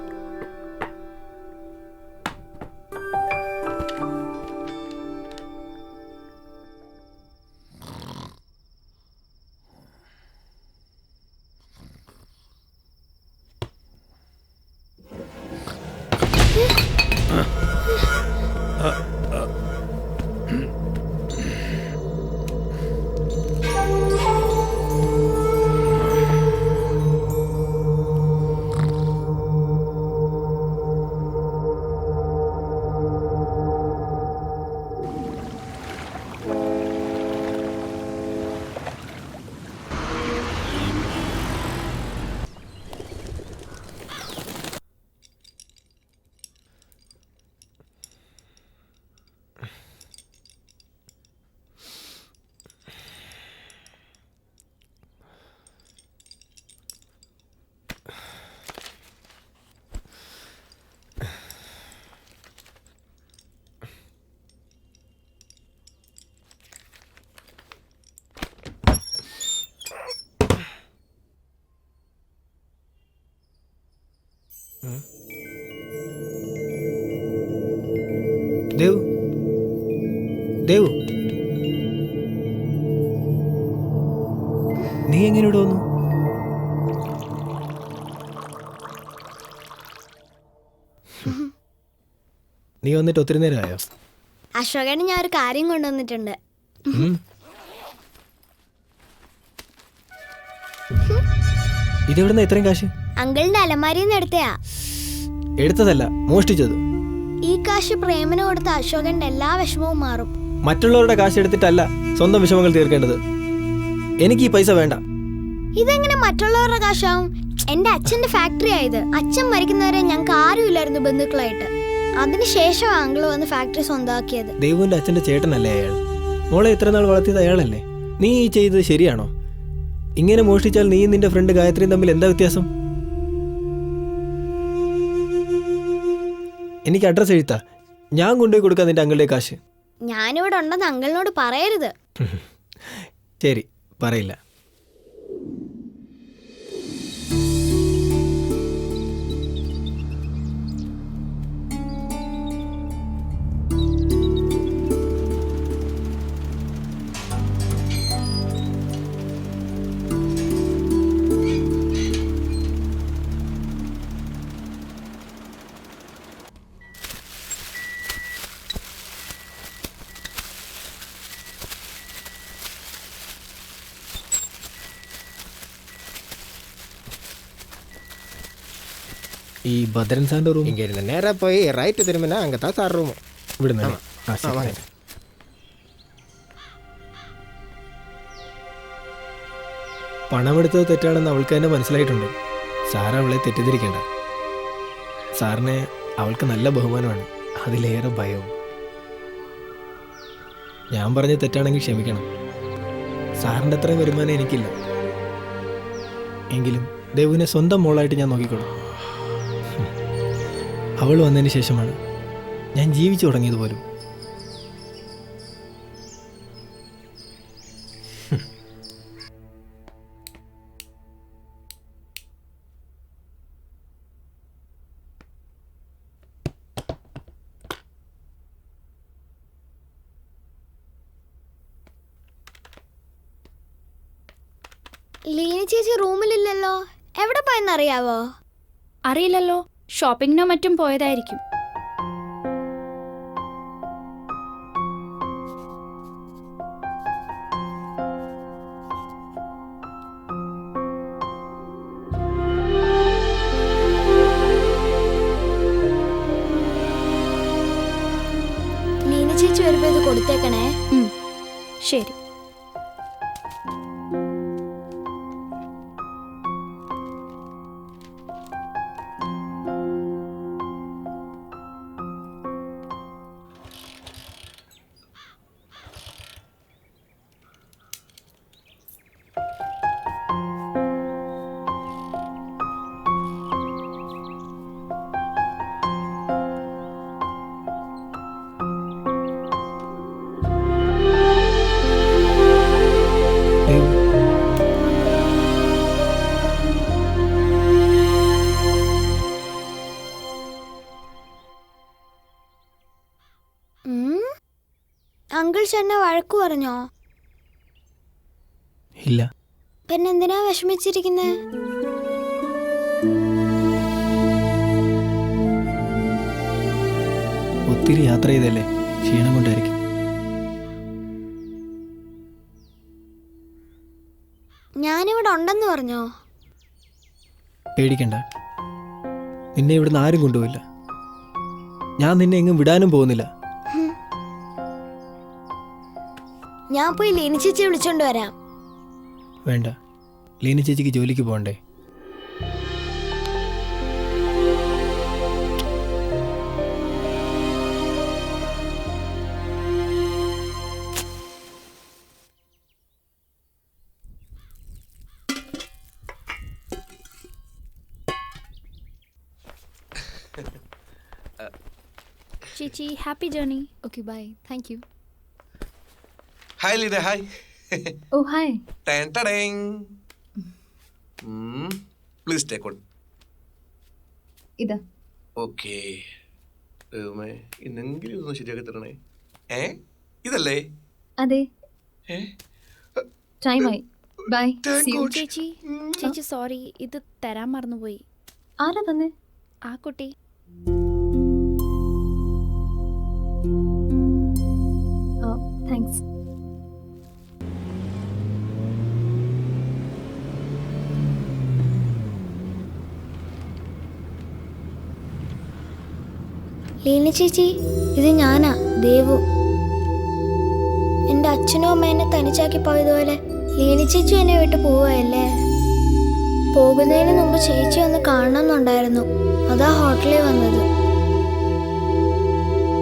ദേവു, ദേവു, നീ എങ്ങനെ ഇവിടെ വന്നു? നീ വന്നിട്ട് ഒത്തിരി നേരമായോ? അശോകന് ഞാൻ ഒരു കാര്യം കൊണ്ടുവന്നിട്ടുണ്ട്. ഇതെവിടുന്ന ഇത്രയും കാശ്? അങ്കിളിന്റെ അലമാരിന്ന് എടുത്തയാ. എടുത്തതല്ല, മോഷ്ടിച്ചത്. ഈ കാശ് പ്രേമന് കൊടുത്ത അശോകന്റെ എല്ലാ വിഷമവും മാറും. മറ്റുള്ളവരുടെ കാശ് എടുത്തിട്ടല്ല സ്വന്തം വിഷമങ്ങൾ തീർക്കേണ്ടത്. എനിക്ക് ഈ പൈസ വേണ്ട. ഇതെങ്ങനെ മറ്റുള്ളവരുടെ കാശാവും? എന്റെ അച്ഛന്റെ ഫാക്ടറി ആയത്. അച്ഛൻ മരിക്കുന്നവരെ ഞങ്ങൾക്ക് ആരുമില്ലായിരുന്നു ബന്ധുക്കളായിട്ട്. അതിനുശേഷം അങ്കിള് വന്ന് ഫാക്ടറി സ്വന്തമാക്കിയത്. ദേവുവിന്റെ അച്ഛന്റെ ചേട്ടനല്ലേ അയാൾ? മോളെ ഇത്ര നാൾ വളർത്തിയത് അയാളല്ലേ? നീ ഈ ചെയ്തത് ശരിയാണോ? ഇങ്ങനെ മോഷ്ടിച്ചാൽ നീ നിന്റെ ഫ്രണ്ട് ഗായത്രിയും തമ്മിൽ എന്താ വ്യത്യാസം? എനിക്ക് അഡ്രസ് എഴുത്താ, ഞാൻ കൊണ്ടുപോയി കൊടുക്കാം നിന്റെ അങ്കിളുടെ കാശ്. ഞാനിവിടെ ഉണ്ടെന്ന് അങ്കിളിനോട് പറയരുത്. ശരി, പറയില്ല. ഈ ഭദ്രൻ സാറിന്റെ റൂം இங்க இருந்து நேரா போய் ரைட் திரும்பினா அங்க தான் சார் ரூம். ഇവിടുന്ന്. പണമെടുത്തത് തെറ്റാണെന്ന് അവൾക്ക് തന്നെ മനസ്സിലായിട്ടുണ്ട്. സാർ അവളെ തെറ്റിദ്ധരിക്കേണ്ട. സാറിനെ അവൾക്ക് നല്ല ബഹുമാനമാണ്, അതിലേറെ ഭയവും. ഞാൻ പറഞ്ഞത് തെറ്റാണെങ്കിൽ ക്ഷമിക്കണം. സാറിൻ്റെ അത്രയും വരുമാനം എനിക്കില്ല. എങ്കിലും ദേവുവിനെ സ്വന്തം മോളായിട്ട് ഞാൻ നോക്കിക്കോളാം. അവൾ വന്നതിന് ശേഷമാണ് ഞാൻ ജീവിച്ചു തുടങ്ങിയത് പോലും. ലീന ചേച്ചി റൂമിലില്ലല്ലോ. എവിടെ പോയെന്നറിയാവോ? അറിയില്ലല്ലോ, ഷോപ്പിങ്ങിനോ മറ്റും പോയതായിരിക്കും. ലീന ചേച്ചി വരുമ്പോ ഇത് കൊടുത്തേക്കണേ. ശരി. അങ്കിൾ ചേട്ടനെ വഴക്കു പറഞ്ഞോ? ഇല്ല. പിന്നെന്തിനാ വിഷമിച്ചിരിക്കുന്നേ? ഒത്തിരി യാത്ര ചെയ്തല്ലേ, ക്ഷീണം കൊണ്ടായിരിക്കും. ഞാനിവിടെ ഉണ്ടെന്ന് പറഞ്ഞോ? പേടിക്കണ്ട, നിന്നെ ഇവിടുന്ന് ആരും കൊണ്ടുപോയില്ല. ഞാൻ നിന്നെ എങ്ങും വിടാനും പോകുന്നില്ല. ഞാൻ പോയി ലീന ചേച്ചിയെ വിളിച്ചോണ്ട് വരാം. വേണ്ട, ലീന ചേച്ചിക്ക് ജോലിക്ക് പോകണ്ടേ? ചേച്ചി, happy journey. Okay, bye. Thank you. Hi Leena, hi. Oh hi. Please take on. ഇതാ. ഓക്കെ, ഇന്നെങ്കിലും ഒന്ന് ശരിയാക്കി തരണേ. ഇതല്ലേ? അതെ. ടൈമായി. ബൈ. ചേച്ചി ചേച്ചി സോറി, ഇത് തരാൻ മറന്നുപോയി. ആരാ തന്നെ? ആ കുട്ടി. താങ്ക്സ്. ലീന ചേച്ചി, ഇത് ഞാനാ, ദേവു. എൻ്റെ അച്ഛനും അമ്മ എന്നെ തനിച്ചാക്കി പോയതുപോലെ ലീന ചേച്ചി എന്നെ വിട്ട് പോവുകയല്ലേ. പോകുന്നതിന് മുമ്പ് ചേച്ചി ഒന്ന് കാണണമെന്നുണ്ടായിരുന്നു. അതാ ഹോട്ടലിൽ വന്നത്.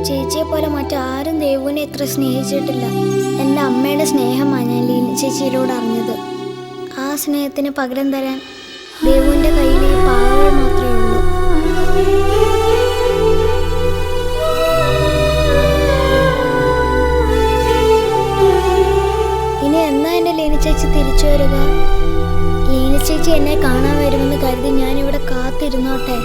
ചേച്ചിയെ പോലെ മറ്റാരും ദേവുവിനെ ഇത്ര സ്നേഹിച്ചിട്ടില്ല. എൻ്റെ അമ്മയുടെ സ്നേഹമാണ് ഞാൻ ലീന ചേച്ചിയിലൂടെ അറിഞ്ഞത്. ആ സ്നേഹത്തിന് പകരം തരാൻ ദേവുവിൻ്റെ കയ്യിൽ ഈ പാവകൾ മാത്രമേ ഉള്ളൂ. ഇനി എന്നാ എൻ്റെ ലീന ചേച്ചി തിരിച്ചു വരിക? ലീന ചേച്ചി എന്നെ കാണാൻ വരുമെന്ന് കരുതി ഞാനിവിടെ കാത്തിരുന്നോട്ടെ.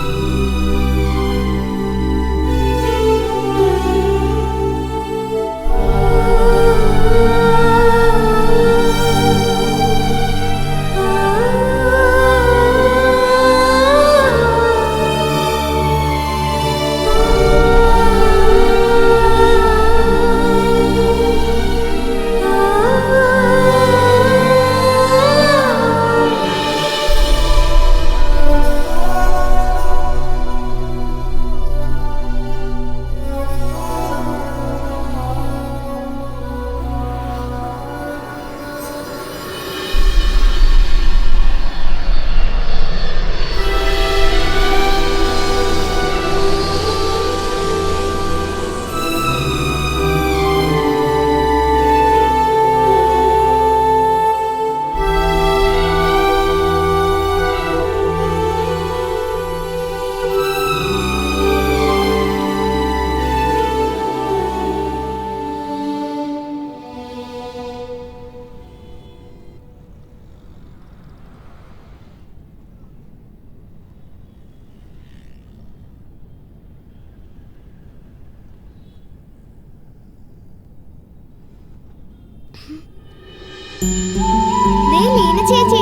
ലീന ചേച്ചി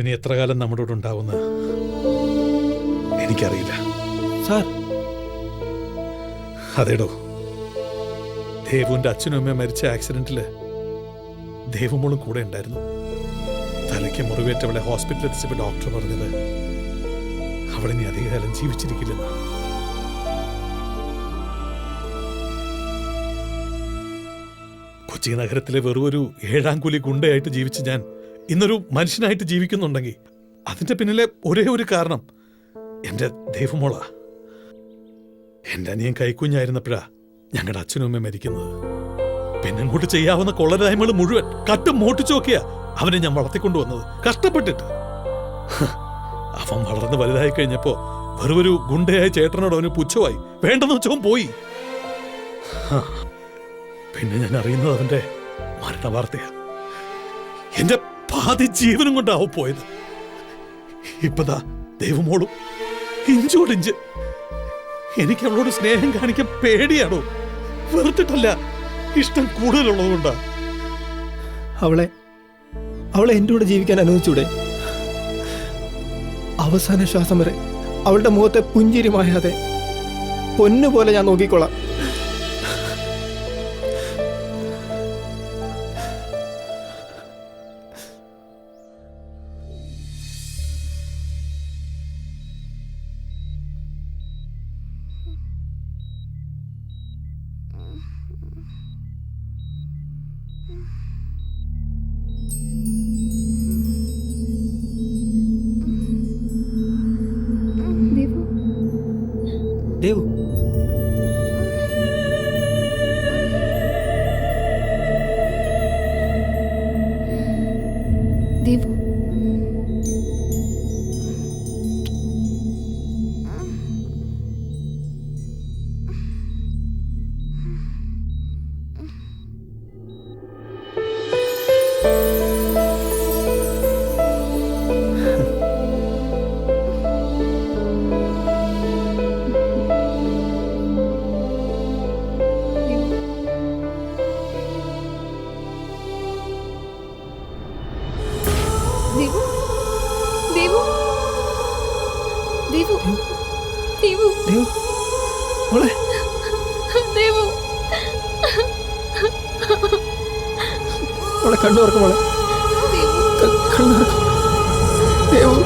അവളിനി എത്ര കാലം നമ്മുടെ കൂടെ ഉണ്ടാവുന്ന എനിക്കറിയില്ല. സാർ, അതേടോ, ദേവുവിന്റെ അച്ഛനും അമ്മയും മരിച്ച ആക്സിഡന്റില് ദേവുമോളും കൂടെ ഉണ്ടായിരുന്നു. തലയ്ക്ക് മുറിവേറ്റവളെ ഹോസ്പിറ്റലിൽ എത്തിച്ചപ്പോൾ ഡോക്ടർ പറഞ്ഞത് അവളിനി അധികകാലം ജീവിച്ചിരിക്കില്ലെന്ന്. കൊച്ചി നഗരത്തിലെ വെറും ഒരു 7ാം കൂലി ഗുണ്ടയായിട്ട് ജീവിച്ച് ഞാൻ ഇന്നൊരു മനുഷ്യനായിട്ട് ജീവിക്കുന്നുണ്ടെങ്കിൽ അതിന്റെ പിന്നിലെ ഒരേ ഒരു കാരണം എന്റെ ദേവുമോളാ. എന്റെ അനിയൻ കൈക്കുഞ്ഞായിരുന്നപ്പോഴാ ഞങ്ങളുടെ അച്ഛനും അമ്മയും മരിക്കുന്നത്. പിന്നെ അങ്ങോട്ട് ചെയ്യാവുന്ന കൊള്ളരായ്മകൾ മുഴുവൻ കട്ടും മോട്ടിച്ചു നോക്കിയാ അവനെ ഞാൻ വളർത്തിക്കൊണ്ടുവന്നത്, കഷ്ടപ്പെട്ടിട്ട്. അവൻ വളർന്ന് വലുതായി കഴിഞ്ഞപ്പോ വെറും ഗുണ്ടയായ ചേട്ടനോട് അവന് പുച്ഛമായി, വേണ്ടെന്ന് വെച്ചവൻ പോയി. പിന്നെ ഞാൻ അറിയുന്നത് അവന്റെ മരണവാർത്തയാ. എന്റെ പാതി ജീവനും കൊണ്ടാവും പോയത്. ഇപ്പതാ ദേവുമോളും ഇഞ്ചോടിഞ്ച്. എനിക്ക് അവളോട് സ്നേഹം കാണിക്കാൻ പേടിയാണോ? വെറുത്തിട്ടല്ല, ഇഷ്ടം കൂടുതലുള്ളതുകൊണ്ടാ. അവളെ എൻ്റെ കൂടെ ജീവിക്കാൻ അനുവദിച്ചൂടെ? അവസാന ശ്വാസം വരെ അവളുടെ മുഖത്തെ പുഞ്ചിരി മായാതെ പൊന്നുപോലെ ഞാൻ നോക്കിക്കോളാം. ദേവു, ദേവു, ദേവു, ദേവു, ദേവു, ദേവു, മോളെ, ദേവു, മോളെ കണ്ണു തുറക്കും, മോളെ കണ്ണു തുറക്കും. ദേവു,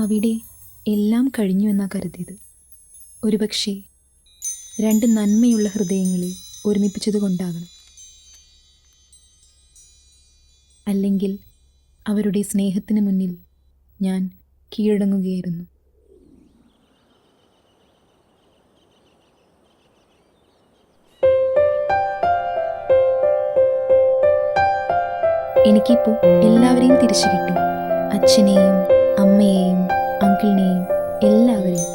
അവിടെ എല്ലാം കഴിഞ്ഞു എന്നാ കരുതിയത്. ഒരുപക്ഷെ 2 നന്മയുള്ള ഹൃദയങ്ങളെ ഒരുമിപ്പിച്ചതുകൊണ്ടാകണം. അല്ലെങ്കിൽ അവരുടെ സ്നേഹത്തിന് മുന്നിൽ ഞാൻ കീഴടങ്ങുകയായിരുന്നു. എനിക്കിപ്പോൾ എല്ലാവരെയും തിരിച്ചു കിട്ടി. അച്ഛനെയും അമ്മയെയും അങ്കിളിനെയും എല്ലാവരെയും.